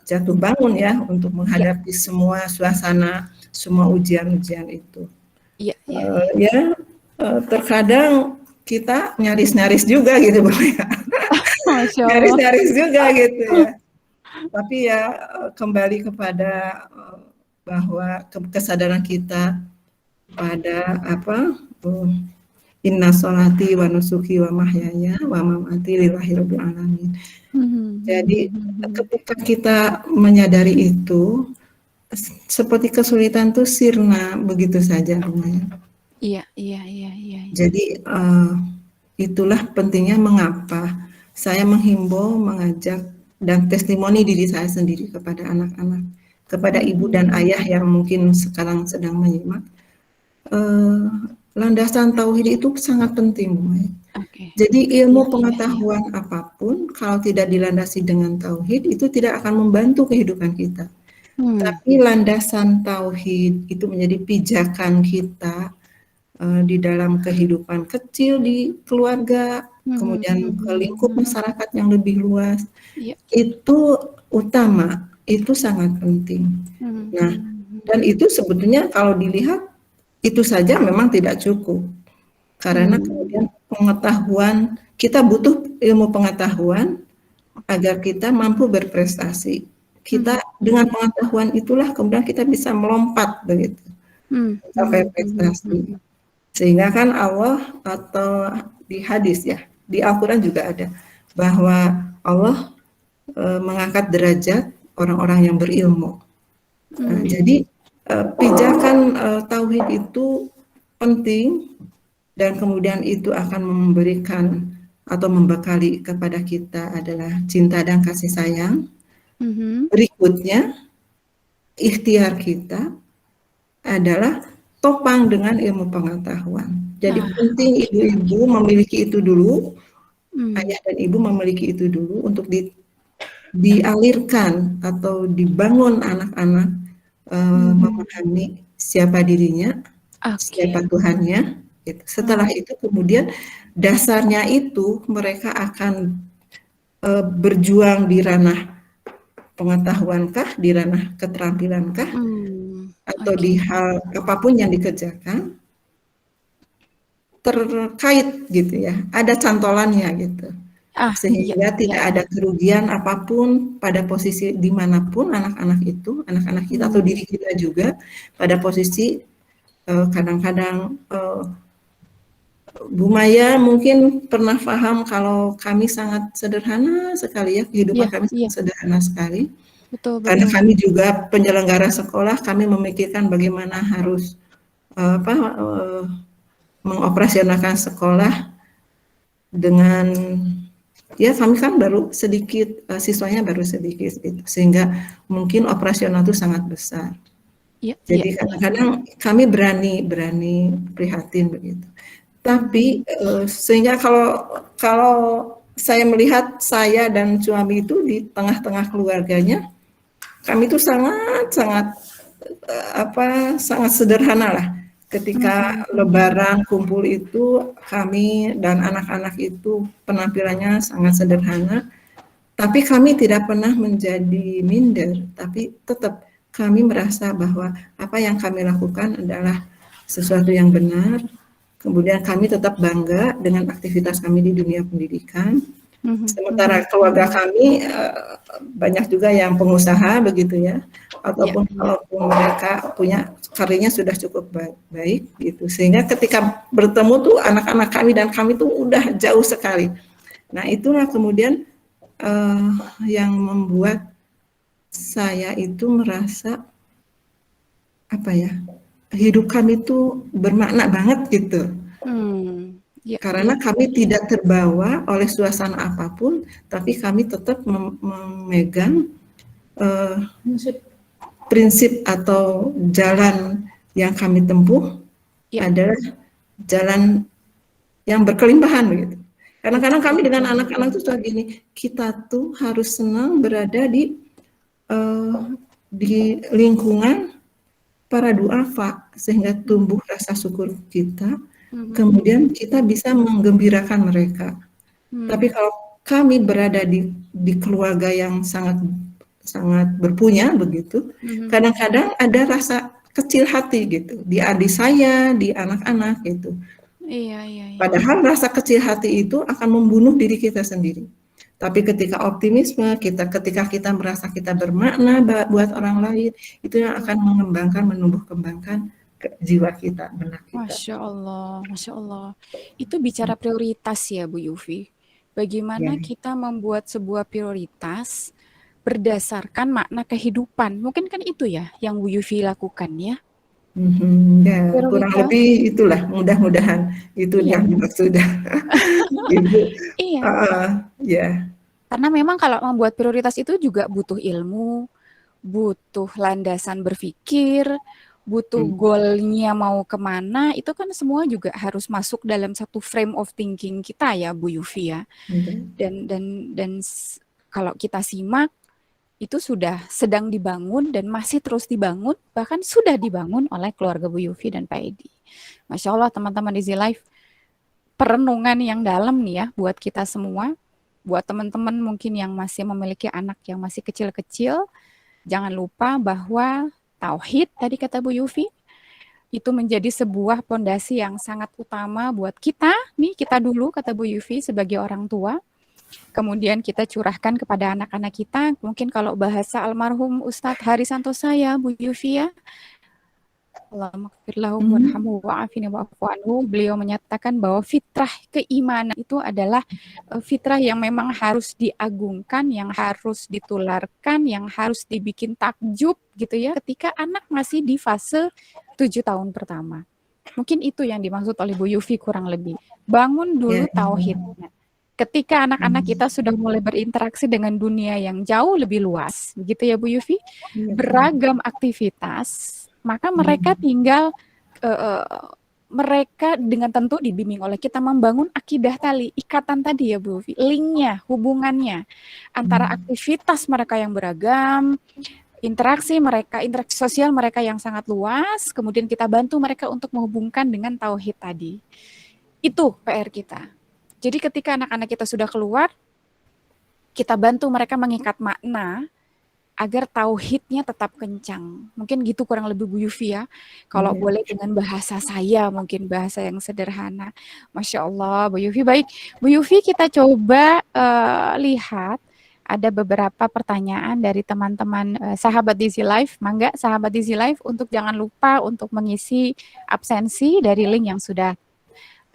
jatuh bangun ya untuk Iya, menghadapi semua suasana, semua ujian-ujian itu. iya, iya, iya. Ya terkadang kita nyaris-nyaris juga gitu Bu ya. Masya Allah. Nyaris-nyaris juga gitu ya. Tapi ya kembali kepada bahwa kesadaran kita pada apa? Inna sholati wa nusuki wa mahyaya wa mamati lillahi rabbil alamin. Jadi ketika kita menyadari itu, seperti kesulitan tuh sirna begitu saja, lumayan. Iya, iya, iya, iya. Jadi itulah pentingnya mengapa saya menghimbau, mengajak dan testimoni diri saya sendiri kepada anak-anak, kepada ibu dan ayah yang mungkin sekarang sedang menyimak. Landasan tauhid itu sangat penting, Oke. Jadi Iya, ilmu iya, iya. pengetahuan apapun kalau tidak dilandasi dengan tauhid itu tidak akan membantu kehidupan kita. Tapi landasan tauhid itu menjadi pijakan kita di dalam kehidupan kecil di keluarga, kemudian ke lingkup masyarakat yang lebih luas. Iya. Itu utama, itu sangat penting. Nah, dan itu sebetulnya kalau dilihat itu saja memang tidak cukup. Karena kemudian pengetahuan, kita butuh ilmu pengetahuan agar kita mampu berprestasi. Kita dengan pengetahuan itulah kemudian kita bisa melompat begitu, sampai prestasi. Sehingga kan Allah atau di hadis ya, di Al-Quran juga ada, bahwa Allah mengangkat derajat orang-orang yang berilmu. Nah, jadi pijakan tauhid itu penting dan kemudian itu akan memberikan atau membekali kepada kita adalah cinta dan kasih sayang. Berikutnya, ikhtiar kita adalah topang dengan ilmu pengetahuan. Jadi penting ibu-ibu memiliki itu dulu, ayah dan ibu memiliki itu dulu untuk dialirkan atau dibangun anak-anak memahami siapa dirinya, siapa Tuhannya. Gitu. Setelah itu kemudian dasarnya itu mereka akan berjuang di ranah pengetahuankah, di ranah keterampilankah, atau di hal apapun yang dikerjakan terkait gitu ya, ada cantolannya gitu. Sehingga tidak ada kerugian apapun pada posisi dimanapun anak-anak itu, anak-anak kita atau diri kita juga pada posisi kadang-kadang Bu Maya mungkin pernah paham kalau kami sangat sederhana sekali ya, kehidupan kami sangat sederhana sekali. Betul. Karena kami juga penyelenggara sekolah, kami memikirkan bagaimana harus mengoperasionalkan sekolah dengan ya kami kan baru sedikit, siswanya baru sedikit gitu, sehingga mungkin operasional itu sangat besar. Jadi kadang-kadang kami berani prihatin begitu. Tapi sehingga kalau saya melihat saya dan suami itu di tengah-tengah keluarganya, kami itu sangat sederhana lah. Ketika Lebaran kumpul itu kami dan anak-anak itu penampilannya sangat sederhana, tapi kami tidak pernah menjadi minder, tapi tetap kami merasa bahwa apa yang kami lakukan adalah sesuatu yang benar. Kemudian kami tetap bangga dengan aktivitas kami di dunia pendidikan. Sementara keluarga kami banyak juga yang pengusaha begitu ya, ataupun kalaupun mereka punya karirnya sudah cukup baik gitu, sehingga ketika bertemu tuh anak-anak kami dan kami tuh udah jauh sekali. Nah itulah kemudian yang membuat saya itu merasa hidup kami itu bermakna banget gitu. Karena kami tidak terbawa oleh suasana apapun, tapi kami tetap memegang prinsip atau jalan yang kami tempuh adalah jalan yang berkelimpahan begitu. Kadang-kadang kami dengan anak-anak itu sudah gini, kita tuh harus senang berada di lingkungan para duafa sehingga tumbuh rasa syukur kita. Kemudian kita bisa menggembirakan mereka. Tapi kalau kami berada di keluarga yang sangat berpunya begitu, kadang-kadang ada rasa kecil hati gitu di adik saya, di anak-anak gitu. Padahal rasa kecil hati itu akan membunuh diri kita sendiri. Tapi ketika optimisme, ketika kita merasa kita bermakna buat orang lain, itu yang akan menumbuh kembangkan jiwa kita, benak kita. Masya Allah, Masya Allah. Itu bicara prioritas ya Bu Yufi. Ya. Bagaimana kita membuat sebuah prioritas berdasarkan makna kehidupan. Mungkin kan itu ya yang Bu Yufi lakukan ya. Ya, kurang Prioritas, lebih itulah, mudah-mudahan itu iya, yang dimaksud Ibu. iya. Ya. Karena memang kalau membuat prioritas itu juga butuh ilmu, butuh landasan berpikir, butuh goalnya mau kemana, itu kan semua juga harus masuk dalam satu frame of thinking kita ya Bu Yufi ya. Dan kalau kita simak itu sudah sedang dibangun dan masih terus dibangun, bahkan sudah dibangun oleh keluarga Bu Yufi dan Pak Edi. Masya Allah teman-teman di Z-Life, perenungan yang dalam nih ya buat kita semua, buat teman-teman mungkin yang masih memiliki anak yang masih kecil-kecil, jangan lupa bahwa tauhid tadi kata Bu Yufi itu menjadi sebuah pondasi yang sangat utama buat kita nih, kita dulu kata Bu Yufi sebagai orang tua. Kemudian kita curahkan kepada anak-anak kita. Mungkin kalau bahasa almarhum Ustadz Hari Santosa ya Bu Yufi ya, Allahumma gfirlahu warhamhu wa'afini wa'fu anhu. Beliau menyatakan bahwa fitrah keimanan itu adalah fitrah yang memang harus diagungkan, yang harus ditularkan, yang harus dibikin takjub gitu ya ketika anak masih di fase 7 tahun pertama. Mungkin itu yang dimaksud oleh Bu Yufi kurang lebih. Bangun dulu tauhidnya. Ketika anak-anak kita sudah mulai berinteraksi dengan dunia yang jauh lebih luas, begitu ya Bu Yufi, beragam aktivitas, maka mereka tinggal mereka dengan tentu dibimbing oleh kita membangun akidah tali, ikatan tadi ya Bu Yufi, linknya, hubungannya antara aktivitas mereka yang beragam, interaksi sosial mereka yang sangat luas, kemudian kita bantu mereka untuk menghubungkan dengan tauhid tadi. Itu PR kita. Jadi ketika anak-anak kita sudah keluar, kita bantu mereka mengikat makna agar tauhidnya tetap kencang. Mungkin gitu kurang lebih Bu Yufi ya. Kalau boleh dengan bahasa saya, mungkin bahasa yang sederhana. Masya Allah Bu Yufi. Baik, Bu Yufi kita coba lihat ada beberapa pertanyaan dari teman-teman sahabat Dizzy Life. Mangga sahabat Dizzy Life untuk jangan lupa untuk mengisi absensi dari link yang sudah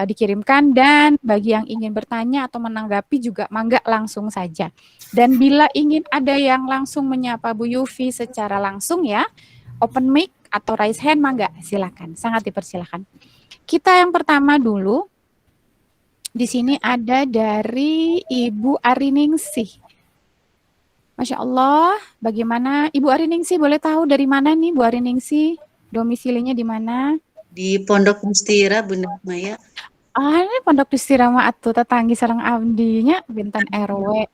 dikirimkan, dan bagi yang ingin bertanya atau menanggapi juga mangga langsung saja. Dan bila ingin ada yang langsung menyapa Bu Yufi secara langsung ya, open mic atau raise hand mangga silakan, sangat dipersilakan. Kita yang pertama dulu. Di sini ada dari Ibu Ariningsih. Masya Allah, bagaimana Ibu Ariningsih, boleh tahu dari mana nih Bu Ariningsih? Domisilinya di mana? Di Pondok Mustira, Bunda Maya. Ini Pondok Mustira atuh tetanggi sareng abdinya Bintan RW.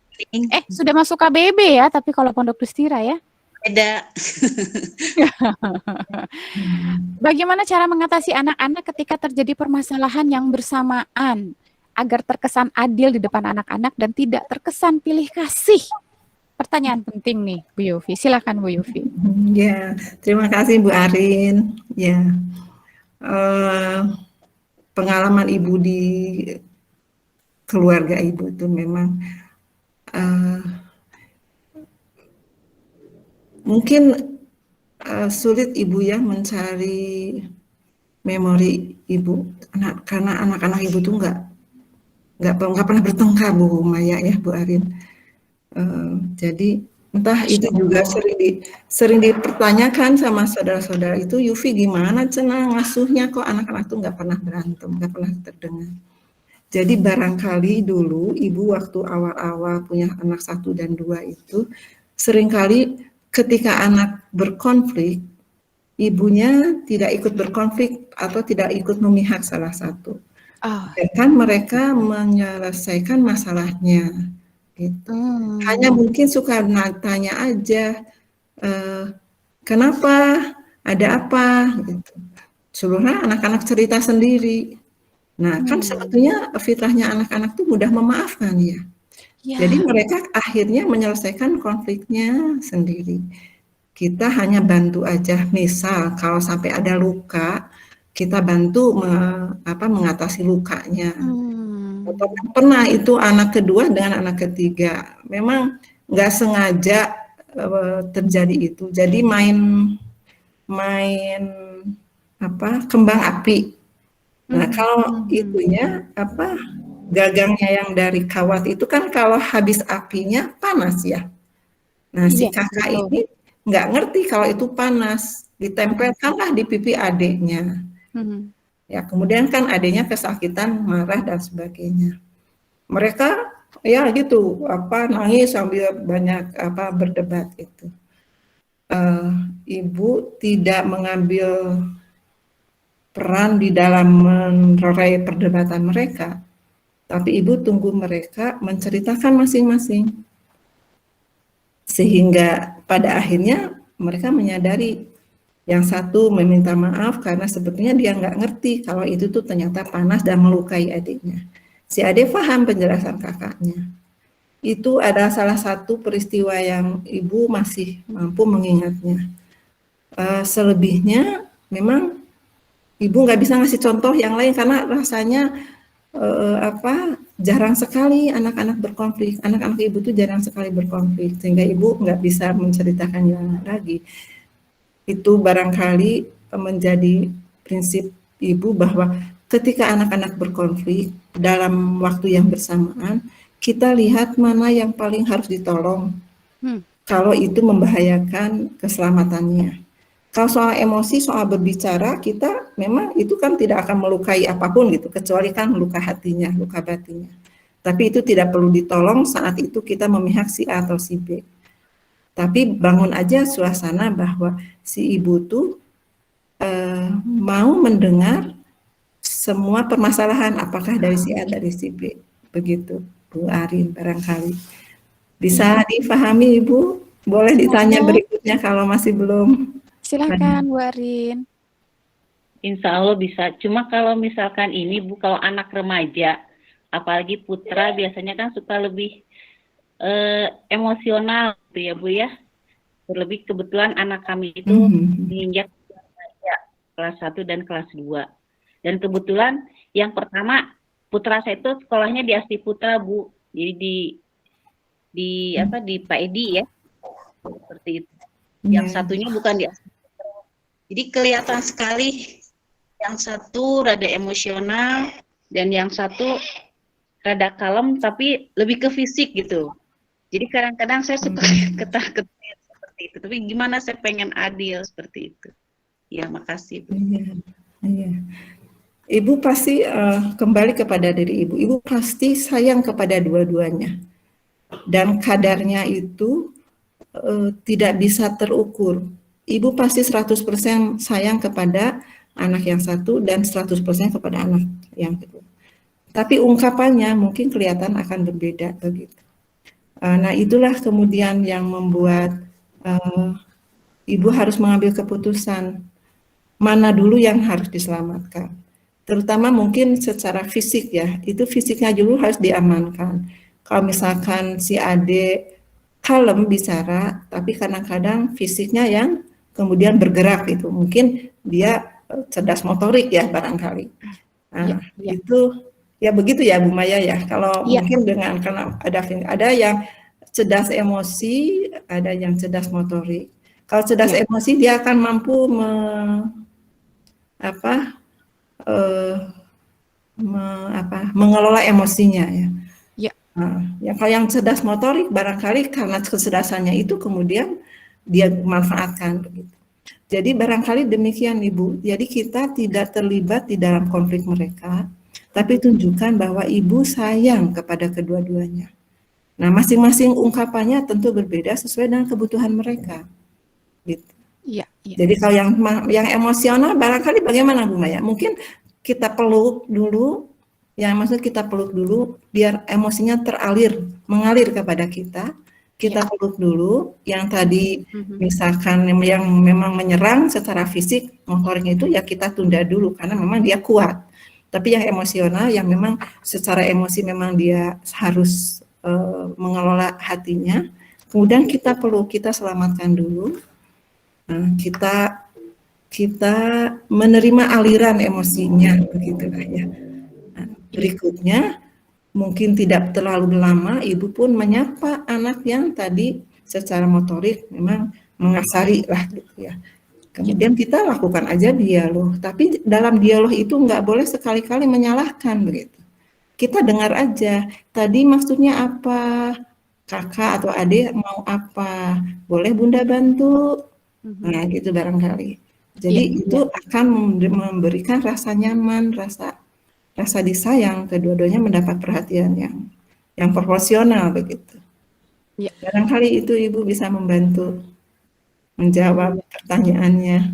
Sudah masuk KBB ya, tapi kalau Pondok Mustira ya. Beda. Bagaimana cara mengatasi anak-anak ketika terjadi permasalahan yang bersamaan agar terkesan adil di depan anak-anak dan tidak terkesan pilih kasih? Pertanyaan penting nih, Bu Yufi. Silakan Bu Yufi. Ya, terima kasih Bu Arin. Ya, pengalaman Ibu di keluarga Ibu itu memang mungkin sulit Ibu ya mencari memori Ibu, karena anak-anak Ibu tuh nggak pernah bertengkar Bu Maya ya Bu Arin. Jadi entah itu juga sering dipertanyakan sama saudara-saudara itu, Yufi gimana cenah ngasuhnya kok anak-anak tuh nggak pernah berantem, nggak pernah terdengar. Jadi barangkali dulu Ibu waktu awal-awal punya anak 1 dan 2 itu seringkali ketika anak berkonflik, ibunya tidak ikut berkonflik atau tidak ikut memihak salah satu. Kan mereka menyelesaikan masalahnya gitu. Hanya mungkin suka tanya aja, kenapa, ada apa gitu. Sebenarnya anak-anak cerita sendiri. Nah, kan sebetulnya fitrahnya anak-anak tuh mudah memaafkan ya. Jadi mereka akhirnya menyelesaikan konfliknya sendiri. Kita hanya bantu aja, misal kalau sampai ada luka, kita bantu mengatasi lukanya. Atau pernah itu anak kedua dengan anak ketiga, memang nggak sengaja terjadi itu. Jadi main kembang api. Nah, Mhm, kalau mhm. itunya gagangnya yang dari kawat itu kan kalau habis apinya panas ya. Nah, si Iya, kakak betul. ini nggak ngerti kalau itu panas, Mhm, ditempelkanlah di pipi adiknya. mhm. Ya, kemudian kan adiknya kesakitan, marah dan sebagainya. Mereka ya gitu, nangis sambil banyak berdebat itu. Ibu tidak mengambil peran di dalam menlerai perdebatan mereka, tapi ibu tunggu mereka menceritakan masing-masing. Sehingga pada akhirnya mereka menyadari yang satu meminta maaf karena sebetulnya dia nggak ngerti kalau itu tuh ternyata panas dan melukai adiknya. Si adik paham penjelasan kakaknya. Itu adalah salah satu peristiwa yang ibu masih mampu mengingatnya. Selebihnya memang ibu nggak bisa ngasih contoh yang lain karena rasanya jarang sekali anak-anak berkonflik. Anak-anak ibu tuh jarang sekali berkonflik sehingga ibu nggak bisa menceritakannya lagi. Itu barangkali menjadi prinsip ibu bahwa ketika anak-anak berkonflik dalam waktu yang bersamaan, kita lihat mana yang paling harus ditolong Hmm. kalau itu membahayakan keselamatannya. Kalau soal emosi, soal berbicara, kita memang itu kan tidak akan melukai apapun gitu, kecuali kan luka hatinya, luka batinnya. Tapi itu tidak perlu ditolong saat itu kita memihak si A atau si B. Tapi bangun aja suasana bahwa si ibu tuh mau mendengar semua permasalahan, apakah dari si A, dari si B. Begitu, Bu Arin barangkali. Bisa Iya, difahami Ibu? Boleh ditanya bisa. berikutnya kalau masih belum. Silahkan, Bu Arin. Insya Allah bisa. Cuma kalau misalkan ini Bu, kalau anak remaja, apalagi putra biasanya kan suka lebih emosional gitu ya Bu ya. Terlebih kebetulan anak kami itu menginjak kelas 1 dan kelas 2. Dan kebetulan yang pertama putra saya itu sekolahnya di Asti Putra Bu. Jadi di Pak Edi ya. Seperti itu. Yang satunya bukan di Asti Putra. Jadi kelihatan sekali yang satu rada emosional dan yang satu rada kalem tapi lebih ke fisik gitu. Jadi kadang-kadang saya suka ketah-ketir seperti itu. Tapi gimana saya pengen adil seperti itu. Ya, makasih Bu. Iya. Ibu pasti kembali kepada diri ibu. Ibu pasti sayang kepada dua-duanya. Dan kadarnya itu tidak bisa terukur. Ibu pasti 100% sayang kepada anak yang satu dan 100% kepada anak yang kedua. Tapi ungkapannya mungkin kelihatan akan berbeda begitu. Nah, itulah kemudian yang membuat ibu harus mengambil keputusan mana dulu yang harus diselamatkan. Terutama mungkin secara fisik ya, itu fisiknya dulu harus diamankan. Kalau misalkan si adik kalem bicara, tapi kadang-kadang fisiknya yang kemudian bergerak itu, mungkin dia cerdas motorik ya barangkali. Nah, itu ya begitu ya Bu Maya ya. Kalau mungkin dengan karena ada yang cerdas emosi, ada yang cerdas motorik. Kalau cerdas emosi dia akan mampu mengelola emosinya ya. Nah, kalau yang cerdas motorik barangkali karena kecerdasannya itu kemudian dia manfaatkan begitu. Jadi barangkali demikian Ibu. Jadi kita tidak terlibat di dalam konflik mereka, tapi tunjukkan bahwa Ibu sayang kepada kedua-duanya. Nah, masing-masing ungkapannya tentu berbeda sesuai dengan kebutuhan mereka. Gitu. Jadi kalau yang emosional barangkali bagaimana Bu Maya? Mungkin kita peluk dulu, maksud kita peluk dulu biar emosinya mengalir kepada kita. Kita peluk dulu, yang tadi misalkan yang memang menyerang secara fisik, motoriknya itu ya kita tunda dulu karena memang dia kuat. Tapi yang emosional, yang memang secara emosi memang dia harus mengelola hatinya, kemudian kita peluk, kita selamatkan dulu. Kita menerima aliran emosinya begitulah ya. Nah, berikutnya mungkin tidak terlalu lama ibu pun menyapa anak yang tadi secara motorik memang mengasari lah gitu ya. Kemudian kita lakukan aja dialog, tapi dalam dialog itu nggak boleh sekali-kali menyalahkan begitu. Kita dengar aja, tadi maksudnya apa, kakak atau adik mau apa, boleh bunda bantu, nah gitu barangkali. Jadi itu akan memberikan rasa nyaman, rasa disayang, kedua-duanya mendapat perhatian yang proporsional begitu. Ya. Barangkali itu Ibu bisa membantu menjawab pertanyaannya.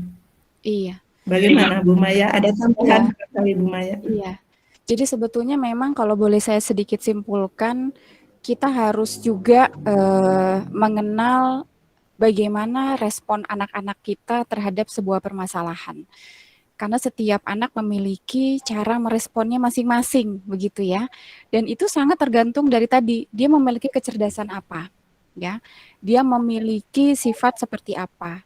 Iya. Bagaimana Bu Maya? Ada tambahan kali Bu Maya? Iya. Jadi sebetulnya memang kalau boleh saya sedikit simpulkan, kita harus juga mengenal bagaimana respon anak-anak kita terhadap sebuah permasalahan. Karena setiap anak memiliki cara meresponnya masing-masing, begitu ya. Dan itu sangat tergantung dari tadi, dia memiliki kecerdasan apa, ya. Dia memiliki sifat seperti apa.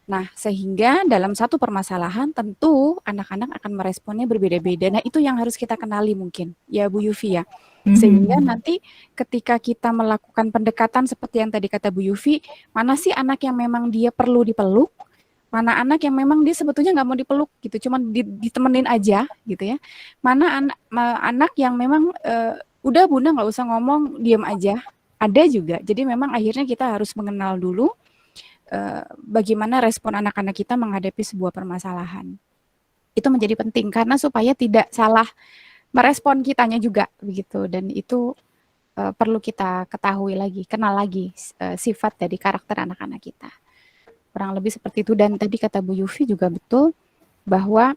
Nah, sehingga dalam satu permasalahan tentu anak-anak akan meresponnya berbeda-beda. Nah, itu yang harus kita kenali mungkin, ya Bu Yufi ya. Sehingga nanti ketika kita melakukan pendekatan seperti yang tadi kata Bu Yufi, mana sih anak yang memang dia perlu dipeluk, mana anak yang memang dia sebetulnya nggak mau dipeluk gitu, cuma ditemenin aja gitu ya. Mana anak yang memang udah bunda nggak usah ngomong, diam aja. Ada juga. Jadi memang akhirnya kita harus mengenal dulu bagaimana respon anak-anak kita menghadapi sebuah permasalahan. Itu menjadi penting karena supaya tidak salah merespon kitanya juga begitu, dan itu perlu kita ketahui lagi, kenal lagi sifat dari karakter anak-anak kita. Kurang lebih seperti itu. Dan tadi kata Bu Yufi juga betul bahwa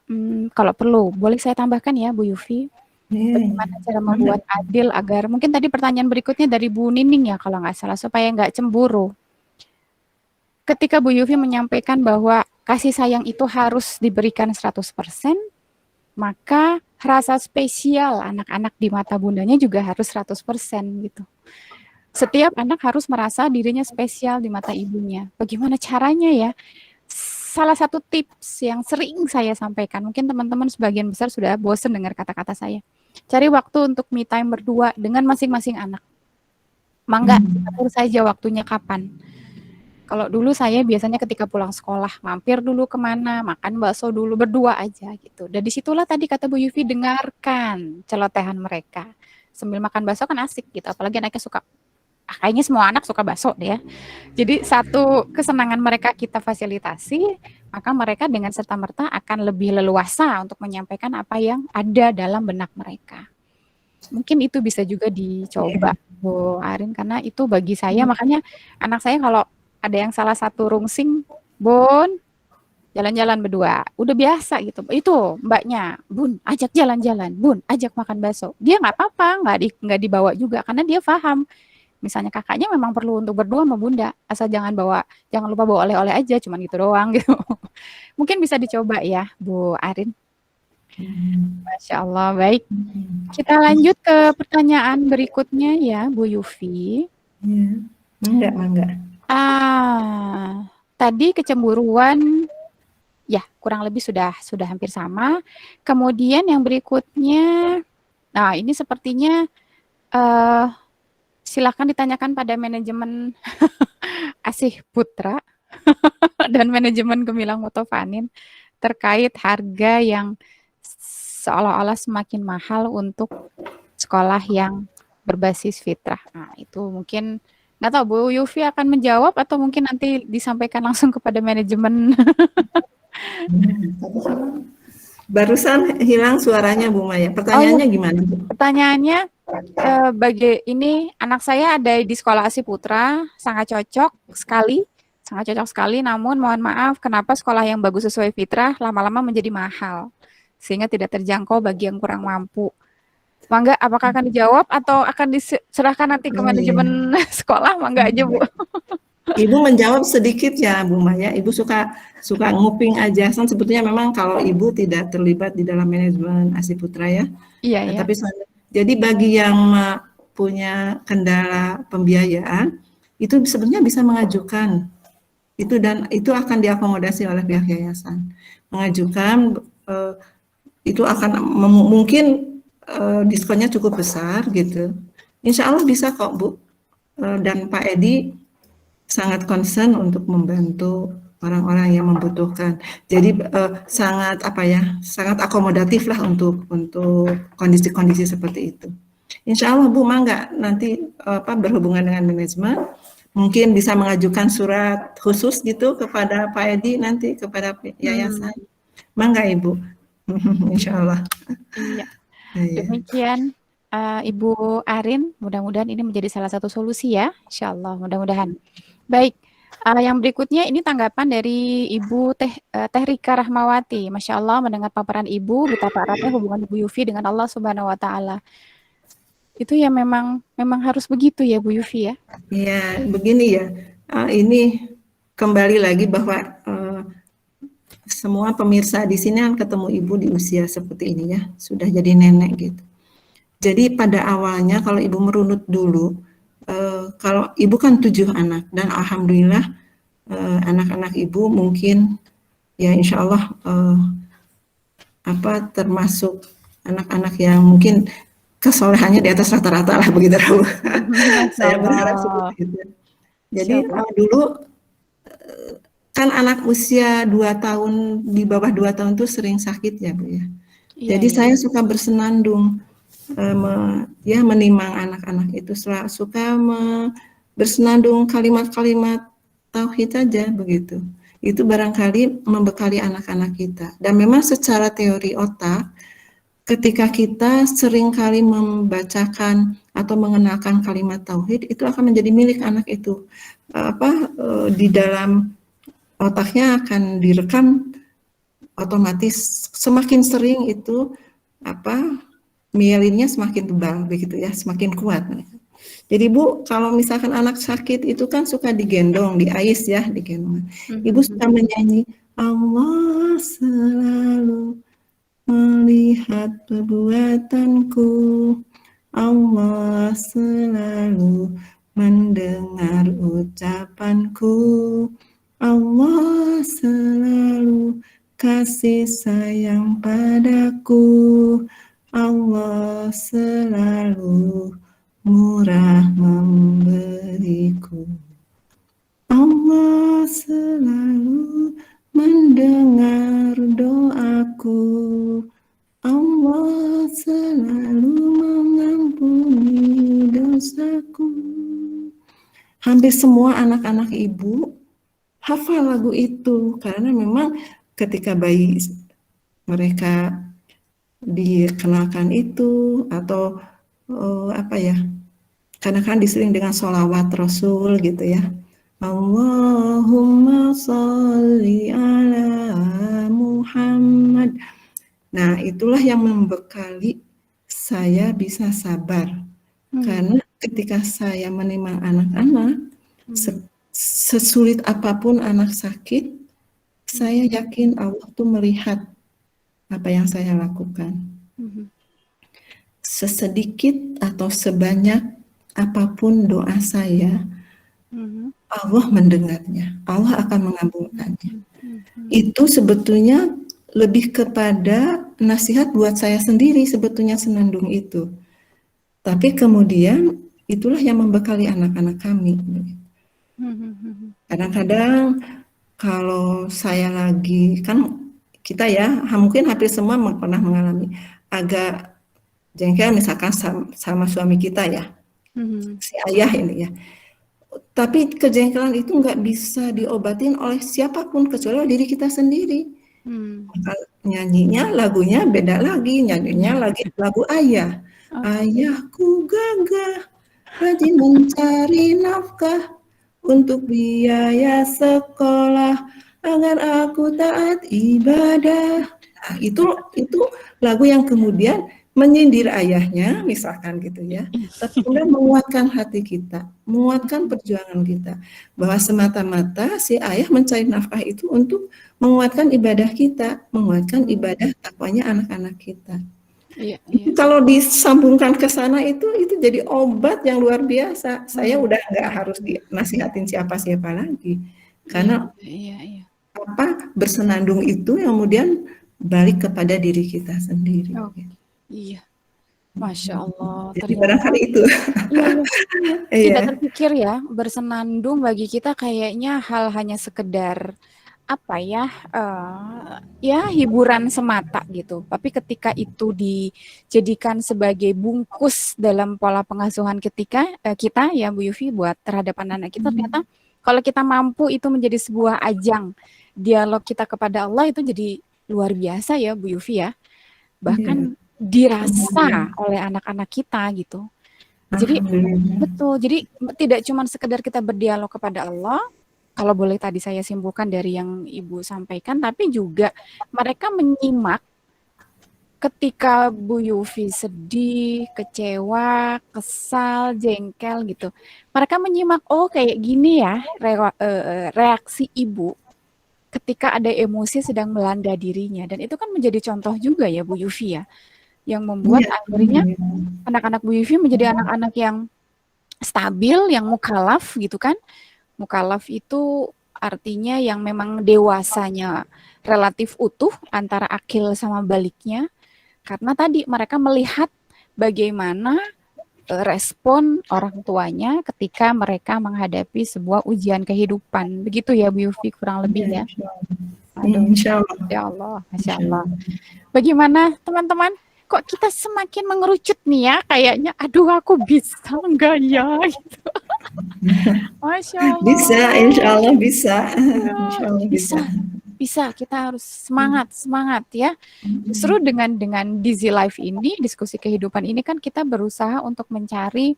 kalau perlu boleh saya tambahkan ya Bu Yufi, bagaimana cara membuat adil agar, mungkin tadi pertanyaan berikutnya dari Bu Nining ya kalau nggak salah, supaya nggak cemburu. Ketika Bu Yufi menyampaikan bahwa kasih sayang itu harus diberikan 100%, maka rasa spesial anak-anak di mata bundanya juga harus 100% gitu. Setiap anak harus merasa dirinya spesial di mata ibunya. Bagaimana caranya ya? Salah satu tips yang sering saya sampaikan, mungkin teman-teman sebagian besar sudah bosan dengar kata-kata saya. Cari waktu untuk me time berdua dengan masing-masing anak. Mangga, atur saja waktunya kapan. Kalau dulu saya biasanya ketika pulang sekolah, mampir dulu kemana, makan bakso dulu, berdua aja gitu. Dan disitulah tadi kata Bu Yufi, dengarkan celotehan mereka. Sambil makan bakso kan asik gitu, apalagi anaknya suka, kayaknya semua anak suka bakso deh ya. Jadi satu kesenangan mereka kita fasilitasi, maka mereka dengan serta-merta akan lebih leluasa untuk menyampaikan apa yang ada dalam benak mereka. Mungkin itu bisa juga dicoba Bu Arin, karena itu bagi saya, makanya anak saya kalau ada yang salah satu rungsing, Bun, jalan-jalan berdua, udah biasa gitu. Itu mbaknya, Bun, ajak jalan-jalan, Bun, ajak makan bakso. Dia nggak apa-apa, nggak dibawa juga, karena dia paham. Misalnya kakaknya memang perlu untuk berdua sama bunda, asal jangan lupa bawa oleh-oleh aja, cuman gitu doang gitu. Mungkin bisa dicoba ya, Bu Arin. Masya Allah, baik. Kita lanjut ke pertanyaan berikutnya ya, Bu Yufi. Mangga. Tadi kecemburuan, ya kurang lebih sudah hampir sama. Kemudian yang berikutnya, nah ini sepertinya silakan ditanyakan pada manajemen Asih Putra dan manajemen Gemilang Mutofanin terkait harga yang seolah-olah semakin mahal untuk sekolah yang berbasis fitrah. Nah itu mungkin nggak tahu Bu Yufi akan menjawab atau mungkin nanti disampaikan langsung kepada manajemen. Barusan hilang suaranya Bu Maya. Pertanyaannya gimana? Pertanyaannya ini anak saya ada di sekolah Asih Putra, sangat cocok sekali. Namun mohon maaf, kenapa sekolah yang bagus sesuai fitrah lama-lama menjadi mahal sehingga tidak terjangkau bagi yang kurang mampu. Mangga, apakah akan dijawab atau akan diserahkan nanti ke manajemen sekolah? Mangga aja Bu. Ibu menjawab sedikit ya Bu Maya. Ibu suka nguping aja. Sebetulnya memang kalau Ibu tidak terlibat di dalam manajemen Asih Putra ya. Iya ya. Tapi jadi bagi yang punya kendala pembiayaan itu sebenarnya bisa mengajukan itu, dan itu akan diakomodasi oleh pihak yayasan. Mengajukan itu akan mungkin diskonnya cukup besar gitu. Insya Allah bisa kok Bu. Dan Pak Edi sangat concern untuk membantu orang-orang yang membutuhkan. Jadi sangat sangat akomodatif lah untuk kondisi-kondisi seperti itu. Insya Allah Bu, mangga nanti berhubungan dengan manajemen, mungkin bisa mengajukan surat khusus gitu kepada Pak Edi nanti, kepada yayasan. Mangga Ibu, insya Allah. Iya. Demikian Ibu Arin, mudah-mudahan ini menjadi salah satu solusi ya, insya Allah, mudah-mudahan. Baik, yang berikutnya ini tanggapan dari Ibu Teh Rika Rahmawati. Masya Allah, mendengar paparan Ibu, betapa eratnya hubungan Ibu Yufi dengan Allah Subhanahu Wa Taala. Itu ya memang harus begitu ya Bu Yufi ya. Ya, begini ya. Ini kembali lagi bahwa semua pemirsa di sini kan ketemu Ibu di usia seperti ini ya, sudah jadi nenek gitu. Jadi pada awalnya kalau Ibu merunut dulu, kalau Ibu kan 7 anak dan alhamdulillah anak-anak Ibu mungkin ya insya Allah termasuk anak-anak yang mungkin kesolehannya di atas rata-rata lah begitu. Saya berharap seperti itu. Jadi dulu kan anak usia 2 tahun, di bawah 2 tahun itu sering sakit ya Bu ya. Jadi saya suka bersenandung, menimang anak-anak itu, suka bersenandung kalimat-kalimat tauhid saja begitu. Itu barangkali membekali anak-anak kita. Dan memang secara teori otak, ketika kita seringkali membacakan atau mengenalkan kalimat tauhid, itu akan menjadi milik anak itu. Di dalam otaknya akan direkam otomatis, semakin sering itu mielinnya semakin tebal begitu ya, semakin kuat. Jadi Bu, kalau misalkan anak sakit itu kan suka digendong, diais ya, digendong. Ibu suka menyanyi, Allah selalu melihat perbuatanku, Allah selalu mendengar ucapanku, Allah selalu kasih sayang padaku, Allah selalu murah memberiku, Allah selalu mendengar doaku, Allah selalu mengampuni dosaku. Hampir semua anak-anak Ibu hafal lagu itu, karena memang ketika bayi mereka dikenalkan itu, atau karena kan disering dengan sholawat Rasul gitu ya, Allahumma sholli ala Muhammad. Nah itulah yang membekali saya bisa sabar, karena ketika saya menimang anak-anak, sesulit apapun anak sakit, saya yakin Allah tuh melihat apa yang saya lakukan. Sesedikit atau sebanyak apapun doa saya, Allah mendengarnya, Allah akan mengabulkannya. Itu sebetulnya lebih kepada nasihat buat saya sendiri sebetulnya senandung itu. Tapi kemudian itulah yang membekali anak-anak kami. Kadang-kadang kalau saya lagi, kan kita ya mungkin hampir semua pernah mengalami agak jengkel misalkan sama suami kita ya, si ayah ini ya. Tapi kejengkelan itu nggak bisa diobatin oleh siapapun kecuali diri kita sendiri. Maka nyanyinya lagunya beda lagi, nyanyinya lagi lagu ayah. Ayahku gagah, rajin mencari nafkah untuk biaya sekolah agar aku taat ibadah. Nah, itu lagu yang kemudian menyindir ayahnya, misalkan gitu ya, tapi kemudian menguatkan hati kita, menguatkan perjuangan kita, bahwa semata-mata si ayah mencari nafkah itu untuk menguatkan ibadah kita, menguatkan ibadah takwanya anak-anak kita. Kalau disambungkan ke sana itu jadi obat yang luar biasa. Saya udah nggak harus dinasihatin siapa-siapa lagi, karena bersenandung itu yang kemudian balik kepada diri kita sendiri. Iya, Masya Allah. Jadi barangkali itu. Tidak terpikir ya, bersenandung bagi kita kayaknya hal hanya sekedar apa ya, ya hiburan semata gitu. Tapi ketika itu dijadikan sebagai bungkus dalam pola pengasuhan kita ya Bu Yufi buat terhadap anak-anak kita, ternyata kalau kita mampu itu menjadi sebuah ajang dialog kita kepada Allah, itu jadi luar biasa ya Bu Yufi ya. Iya, Bahkan dirasa kemudian oleh anak-anak kita gitu. Jadi alhamdulillah. betul, jadi tidak cuma sekedar kita berdialog kepada Allah, kalau boleh tadi saya simpulkan dari yang Ibu sampaikan, tapi juga mereka menyimak ketika Bu Yufi sedih, kecewa, kesal, jengkel gitu. Mereka menyimak, oh kayak gini ya reaksi ibu ketika ada emosi sedang melanda dirinya. Dan itu kan menjadi contoh juga ya Bu Yufi ya, yang membuat Iya, akhirnya alhamdulillah. anak-anak Bu Yufi menjadi anak-anak yang stabil, yang mukalaf gitu kan. Mukalaf itu artinya yang memang dewasanya relatif utuh antara akil sama baliknya. Karena tadi mereka melihat bagaimana respon orang tuanya ketika mereka menghadapi sebuah ujian kehidupan. Begitu ya Bu Yufi kurang lebih Iya, ya. insya Allah. Aduh, Insya Allah. ya Allah, Masya Insya Allah. Allah. Bagaimana teman-teman? Kok kita semakin mengerucut nih ya? Kayaknya, aduh aku bisa enggak ya? Gitu. Masya Bisa, Allah. insya Allah bisa. Ya, Insya Allah bisa. bisa. Kita harus semangat ya. Justru dengan Dizzy Life ini, diskusi kehidupan ini kan kita berusaha untuk mencari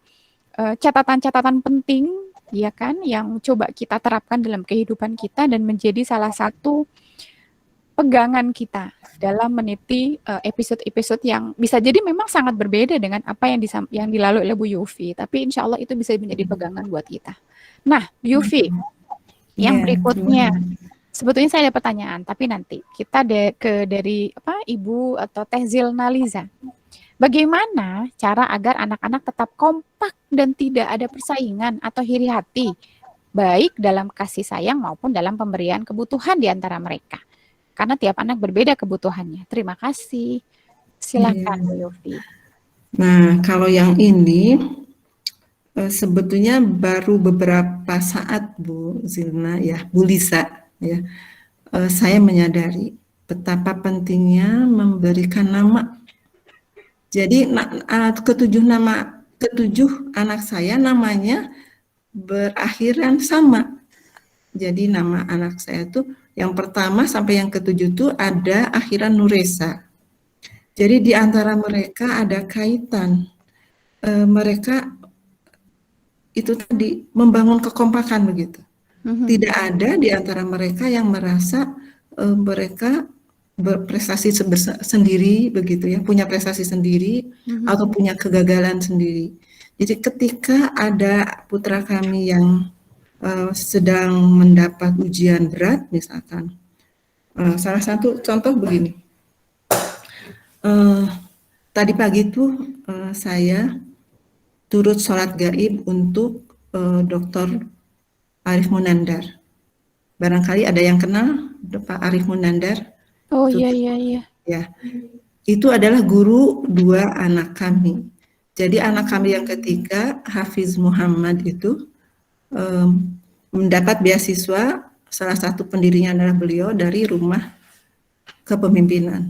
catatan-catatan penting, ya kan, yang coba kita terapkan dalam kehidupan kita dan menjadi salah satu pegangan kita dalam meniti episode-episode yang bisa jadi memang sangat berbeda dengan apa yang dilalui oleh Bu Yufi, tapi insya Allah itu bisa menjadi pegangan buat kita. Nah, Bu Yufi, yang Iya, berikutnya, gimana? sebetulnya saya ada pertanyaan, tapi nanti kita dari Ibu atau Teh Zilnaliza. Bagaimana cara agar anak-anak tetap kompak dan tidak ada persaingan atau iri hati, baik dalam kasih sayang maupun dalam pemberian kebutuhan di antara mereka? Karena tiap anak berbeda kebutuhannya. Terima kasih. Silakan Bu Iya. Yofi. Nah, kalau yang ini sebetulnya baru beberapa saat Bu Zilna ya, Bu Lisa ya, saya menyadari betapa pentingnya memberikan nama. Jadi ketujuh anak saya namanya berakhiran sama. Jadi nama anak saya tuh yang pertama sampai yang ketujuh tuh ada akhiran Nuresa. Jadi di antara mereka ada kaitan. Mereka itu tadi membangun kekompakan begitu. Tidak ada di antara mereka yang merasa mereka berprestasi sendiri begitu ya, punya prestasi sendiri atau punya kegagalan sendiri. Jadi ketika ada putra kami yang sedang mendapat ujian berat misalkan, salah satu contoh begini, tadi pagi itu saya turut sholat gaib untuk Dr. Arif Munandar. Barangkali ada yang kenal Pak Arif Munandar? Oh Itu, iya. ya, itu adalah guru dua anak kami. Jadi anak kami yang ketiga, Hafiz Muhammad itu mendapat beasiswa, salah satu pendirinya adalah beliau dari Rumah Kepemimpinan.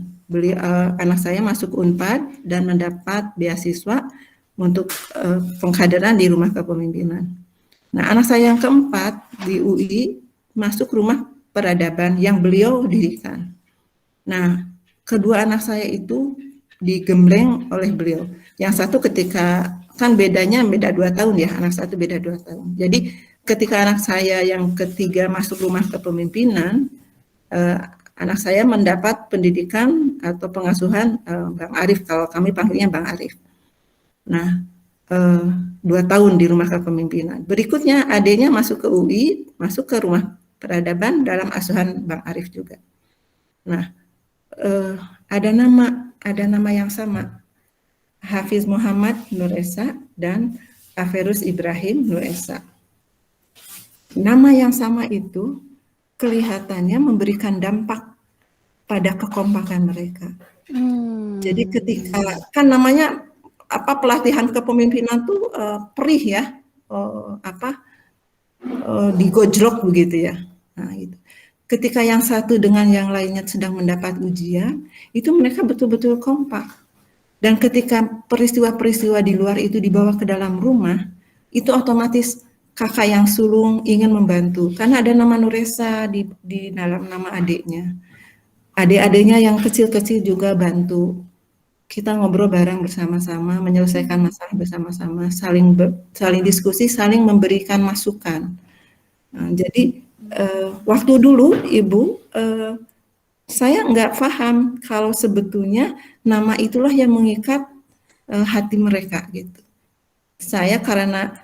Anak saya masuk Unpad dan mendapat beasiswa untuk pengkaderan di Rumah Kepemimpinan. Nah, anak saya yang keempat di UI masuk Rumah Peradaban yang beliau dirikan. Nah, kedua anak saya itu digembleng oleh beliau. Yang satu ketika, kan bedanya beda 2 tahun ya, anak satu beda 2 tahun. Jadi ketika anak saya yang ketiga masuk Rumah Kepemimpinan, anak saya mendapat pendidikan atau pengasuhan Bang Arif, kalau kami panggilnya Bang Arif. Nah, 2 tahun di Rumah Kepemimpinan. Berikutnya adiknya masuk ke UI, masuk ke Rumah Peradaban dalam asuhan Bang Arif juga. Nah, ada nama yang sama, Hafiz Muhammad Nur Esa dan Aferus Ibrahim Nur Esa. Nama yang sama itu kelihatannya memberikan dampak pada kekompakan mereka. Jadi ketika kan namanya pelatihan kepemimpinan tuh perih ya, digojlok begitu ya. Nah, gitu. ketika yang satu dengan yang lainnya sedang mendapat ujian, itu mereka betul-betul kompak. Dan ketika peristiwa-peristiwa di luar itu dibawa ke dalam rumah, itu otomatis kakak yang sulung ingin membantu. Karena ada nama Nuresa di dalam nama adiknya. Adik-adiknya yang kecil-kecil juga bantu. Kita ngobrol bareng bersama-sama, menyelesaikan masalah bersama-sama, saling diskusi, saling memberikan masukan. Nah, jadi waktu dulu Ibu, saya nggak paham kalau sebetulnya nama itulah yang mengikat hati mereka gitu. Saya karena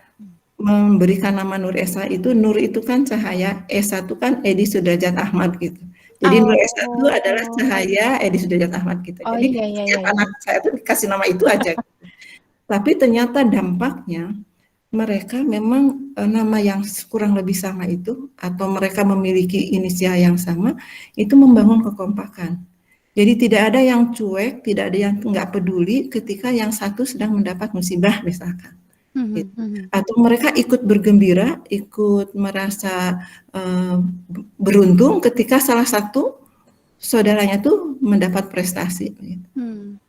memberikan nama Nur Esa itu, Nur itu kan cahaya, Esa itu kan Edi Sudrajat Ahmad gitu. Jadi Nur Esa itu adalah cahaya Edi Sudrajat Ahmad gitu. Oh Jadi iya. setiap anak saya itu dikasih nama itu aja. Tapi ternyata dampaknya mereka memang nama yang kurang lebih sama itu, atau mereka memiliki inisial yang sama, itu membangun kekompakan. Jadi tidak ada yang cuek, tidak ada yang nggak peduli ketika yang satu sedang mendapat musibah misalkan. Gitu. Atau mereka ikut bergembira, ikut merasa beruntung ketika salah satu saudaranya tuh mendapat prestasi. Gitu.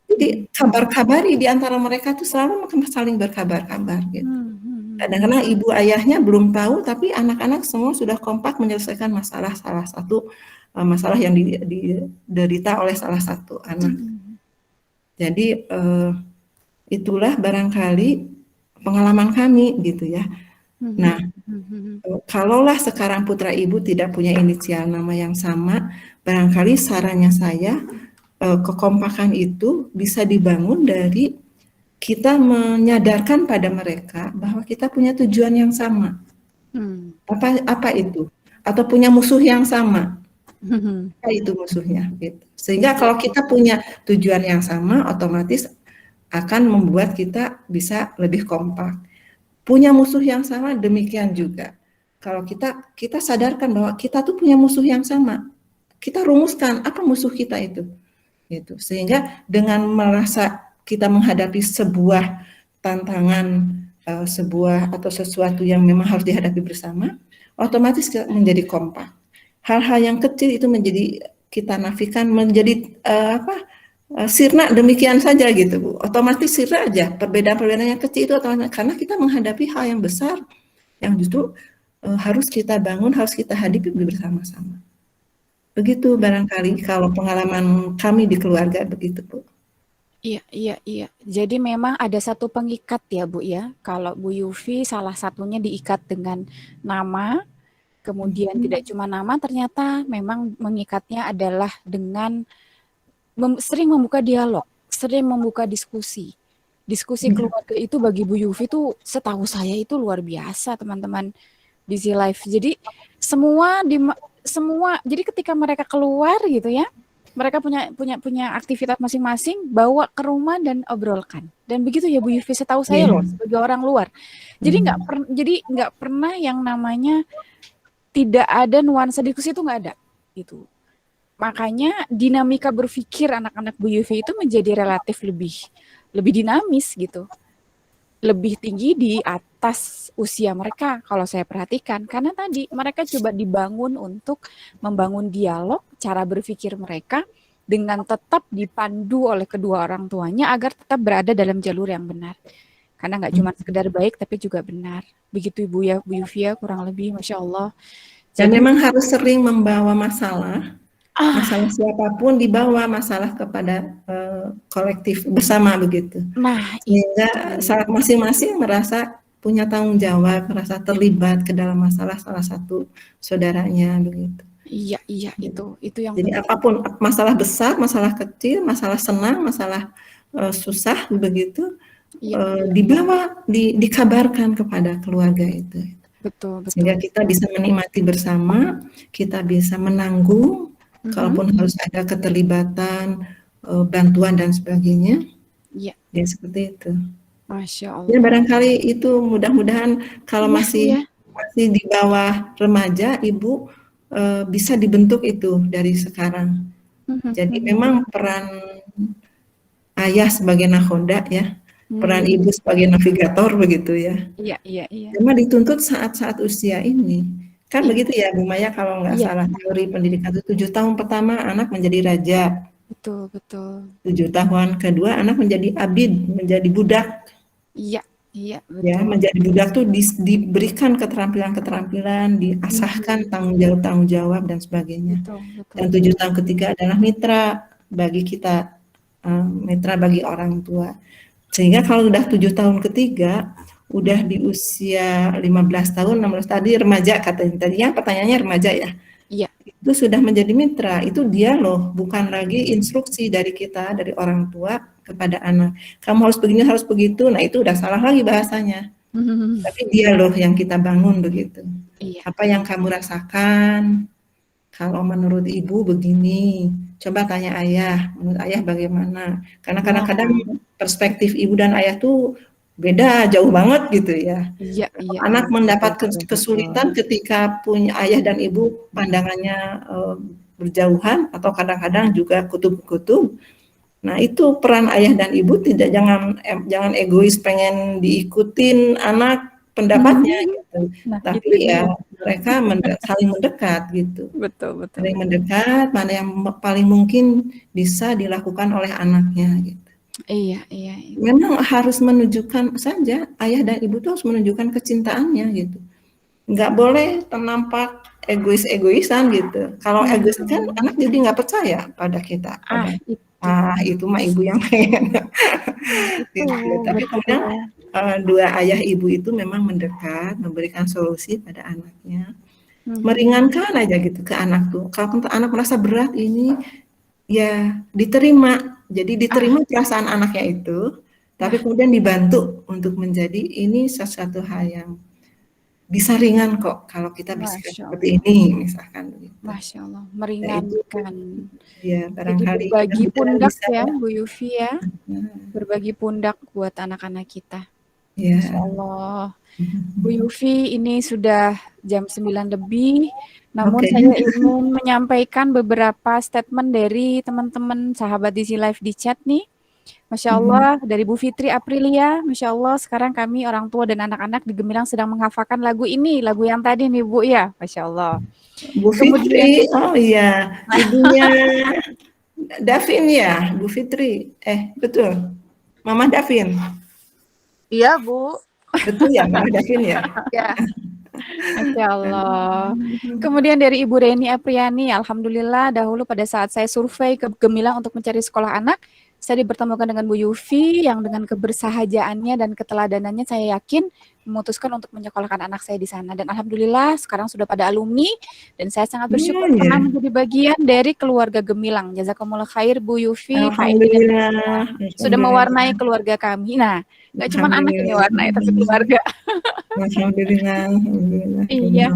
Jadi kabar-kabari di antara mereka tuh selalu saling berkabar-kabar gitu. Kadang-kadang ibu ayahnya belum tahu, tapi anak-anak semua sudah kompak menyelesaikan masalah salah satu masalah yang diderita oleh salah satu anak. Jadi itulah barangkali pengalaman kami gitu ya. Nah, kalaulah sekarang putra ibu tidak punya inisial nama yang sama, barangkali sarannya saya kekompakan itu bisa dibangun dari kita menyadarkan pada mereka bahwa kita punya tujuan yang sama. Apa itu? Atau punya musuh yang sama. Apa itu musuhnya? Gitu. Sehingga kalau kita punya tujuan yang sama, otomatis akan membuat kita bisa lebih kompak. Punya musuh yang sama, demikian juga. Kalau kita sadarkan bahwa kita tuh punya musuh yang sama, kita rumuskan apa musuh kita itu. Gitu. Sehingga dengan merasa kita menghadapi sebuah tantangan, sebuah atau sesuatu yang memang harus dihadapi bersama, otomatis menjadi kompak. Hal-hal yang kecil itu menjadi kita nafikan menjadi sirna demikian saja gitu Bu. Otomatis sirna aja. Perbedaan-perbedaan yang kecil itu otomatis karena kita menghadapi hal yang besar yang justru harus kita bangun, harus kita hadapi bersama-sama. Begitu barangkali kalau pengalaman kami di keluarga begitu Bu. Iya. Jadi memang ada satu pengikat ya Bu ya. Kalau Bu Yufi salah satunya diikat dengan nama, kemudian tidak cuma nama, ternyata memang mengikatnya adalah dengan sering membuka dialog, sering membuka diskusi. Diskusi keluarga itu bagi Bu Yufi itu setahu saya itu luar biasa teman-teman Busy Life. Jadi semua jadi ketika mereka keluar gitu ya, mereka punya aktivitas masing-masing, bawa ke rumah dan obrolkan. Dan begitu ya Bu Yufi, setahu saya loh sebagai orang luar. Jadi nggak pernah yang namanya tidak ada nuansa diskusi, itu nggak ada gitu. Makanya dinamika berpikir anak-anak Bu Yufi itu menjadi relatif lebih dinamis gitu. Lebih tinggi di atas usia mereka kalau saya perhatikan. Karena tadi mereka coba dibangun untuk membangun dialog, cara berpikir mereka dengan tetap dipandu oleh kedua orang tuanya agar tetap berada dalam jalur yang benar. Karena nggak cuma sekedar baik tapi juga benar. Begitu Ibu ya, Bu Yufi ya, kurang lebih Masya Allah. Dan memang harus sering membawa masalah siapapun dibawa masalah kepada kolektif bersama begitu. Nah, sehingga saat masing-masing merasa punya tanggung jawab, merasa terlibat ke dalam masalah salah satu saudaranya begitu. Iya itu yang jadi penting. Apapun masalah besar, masalah kecil, masalah senang, masalah susah begitu, dibawa, dikabarkan kepada keluarga itu. Betul. Sehingga kita bisa menikmati bersama, kita bisa menanggung. Kalaupun harus ada keterlibatan, bantuan dan sebagainya, ya seperti itu. Masya Allah. Jadi barangkali itu mudah-mudahan kalau masih di bawah remaja, Ibu bisa dibentuk itu dari sekarang. Jadi memang peran ayah sebagai nakoda ya, peran ibu sebagai navigator begitu ya. Iya. Memang dituntut saat-saat usia ini. Kan Iya. begitu ya Bu Maya, kalau nggak Iya, salah teori pendidikan itu 7 tahun pertama anak menjadi raja, betul betul. 7 tahun kedua anak menjadi abid, menjadi budak. Iya, iya Ya, betul. menjadi budak tuh diberikan keterampilan-keterampilan, diasahkan tanggung jawab dan sebagainya. Betul betul. Dan 7 tahun ketiga adalah mitra bagi kita, mitra bagi orang tua. Sehingga kalau udah 7 tahun ketiga, udah di usia 15 tahun, 16 tadi remaja katanya. Tadi yang pertanyaannya remaja ya. Iya. Itu sudah menjadi mitra, itu dia loh, bukan lagi instruksi dari kita, dari orang tua kepada anak. Kamu harus begini, harus begitu. Nah, itu udah salah lagi bahasanya. Tapi dia loh yang kita bangun begitu. Iya. Apa yang kamu rasakan? Kalau menurut ibu begini, coba tanya ayah, menurut ayah bagaimana? Karena kadang-kadang perspektif ibu dan ayah tuh beda, jauh banget gitu ya. Iya, iya. Anak mendapat Betul, betul. kesulitan ketika punya ayah dan ibu pandangannya berjauhan atau kadang-kadang juga kutub-kutub. Nah, itu peran ayah dan ibu jangan egois pengen diikutin anak pendapatnya gitu. Nah, Tapi itu dia. ya mereka saling mendekat gitu. Betul betul. Saling mendekat, mana yang paling mungkin bisa dilakukan oleh anaknya gitu. Iya, iya. Memang harus menunjukkan saja, ayah dan ibu tuh harus menunjukkan kecintaannya gitu. Nggak boleh nampak egois-egoisan gitu. Kalau egois kan anak jadi nggak percaya pada kita. Itu mah ibu yang pengen. Gitu. Tapi kemudian dua ayah ibu itu memang mendekat, memberikan solusi pada anaknya. Meringankan aja gitu ke anak tuh. Kalau anak merasa berat ini, ya diterima. Jadi diterima perasaan anaknya itu, tapi kemudian dibantu untuk menjadi ini sesuatu hal yang bisa ringan kok kalau kita bersikap seperti ini, misalkan. Gitu. Masya Allah, meringankan. Ya, barangkali berbagi pundak ya, Bu Yufi ya. Berbagi pundak buat anak-anak kita. Ya. Masya Allah. Bu Yufi, ini sudah jam 9 lebih. Namun saya ingin menyampaikan beberapa statement dari teman-teman sahabat Disi Live di chat nih. Masya Allah, dari Bu Fitri Aprilia, Masya Allah, sekarang kami orang tua dan anak-anak di Gemilang sedang menghafalkan lagu ini, lagu yang tadi nih Bu ya, Masya Allah. Bu Fitri, oh iya, ibunya Davin ya, Bu Fitri, betul, Mama Davin. Iya Bu. Betul ya, Mama Davin ya. Ya. Masya Allah. Kemudian dari Ibu Reni Apriani, Alhamdulillah dahulu pada saat saya survei ke Gemilang untuk mencari sekolah anak, saya dipertemukan dengan Bu Yufi yang dengan kebersahajaannya dan keteladanannya saya yakin memutuskan untuk menyekolahkan anak saya di sana. Dan Alhamdulillah sekarang sudah pada alumni dan saya sangat bersyukur pernah menjadi bagian dari keluarga Gemilang. Jazakumullah khair Bu Yufi. Alhamdulillah. Sudah mewarnai keluarga kami. Nah, nggak cuma anak yang diwarnai, tapi keluarga. Alhamdulillah. Iya,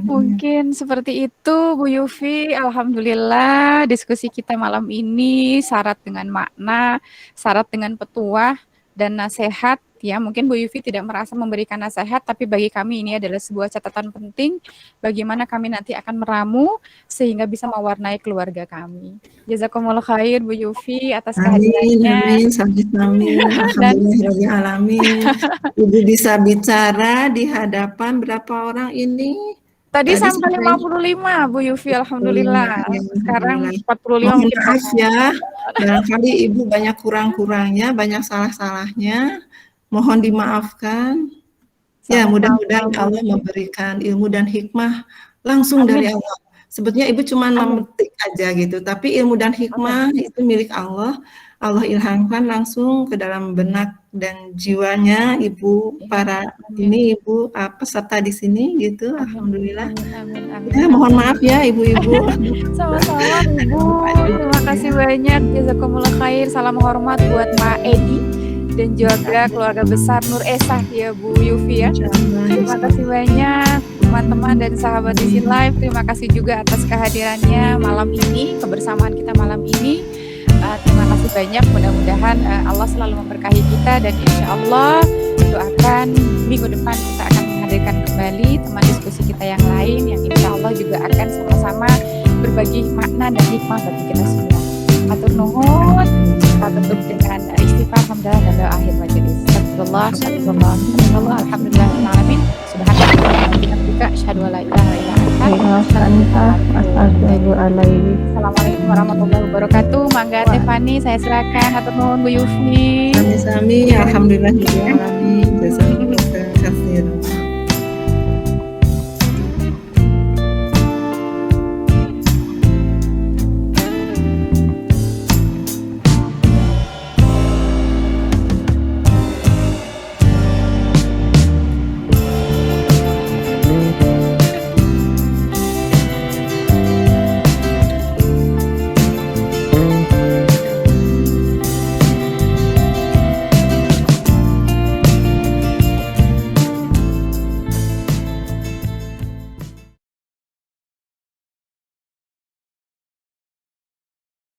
mungkin seperti itu Bu Yufi. Alhamdulillah diskusi kita malam ini syarat dengan makna, syarat dengan petuah dan nasihat. Ya, mungkin Bu Yufi tidak merasa memberikan nasihat, tapi bagi kami ini adalah sebuah catatan penting bagaimana kami nanti akan meramu sehingga bisa mewarnai keluarga kami. Jazakumullah khair Bu Yufi atas kehadirannya. Amin, amin. Alhamdulillahirrahmanirrahim. Ibu bisa bicara di hadapan berapa orang ini? Tadi sampai 55 Bu Yufi, Alhamdulillah. Sekarang 45 mungkin. Maaf ya, barangkali Ibu banyak kurang-kurangnya, banyak salah-salahnya. Mohon dimaafkan. Ya, mudah-mudahan Allah memberikan ilmu dan hikmah langsung dari Allah. Sebetulnya Ibu cuma memetik aja gitu, tapi ilmu dan hikmah itu milik Allah. Allah ilhamkan langsung ke dalam benak dan jiwanya Ibu para ini Ibu peserta di sini gitu. Alhamdulillah. Ya, mohon maaf ya Ibu-ibu. Sama-sama Ibu. Terima kasih banyak. Jazakumullah khair. Salam hormat buat Pak Edi dan juga keluarga besar Nur Esa ya Bu Yufi ya. Terima kasih banyak teman-teman dan sahabat Disi Live. Terima kasih juga atas kehadirannya malam ini, kebersamaan kita malam ini. Terima kasih banyak. Mudah-mudahan Allah selalu memberkahi kita dan insya Allah doakan minggu depan kita akan menghadirkan kembali teman diskusi kita yang lain yang insya Allah juga akan sama-sama berbagi makna dan hikmah bagi kita semua. Matur nuhun. Kita tutup dengan istighfar, hamdalah dan doa akhir majelis. Astagfirullah, alhamdulillah, alhamdulillah, alamin. Subhanallah, asyhadu an la ilaha illallah. Assalamualaikum warahmatullahi wabarakatuh. Mangga Teh Fani saya serahkan. Hatur nuhun Bu Yufi. Sami-sami, alhamdulillah.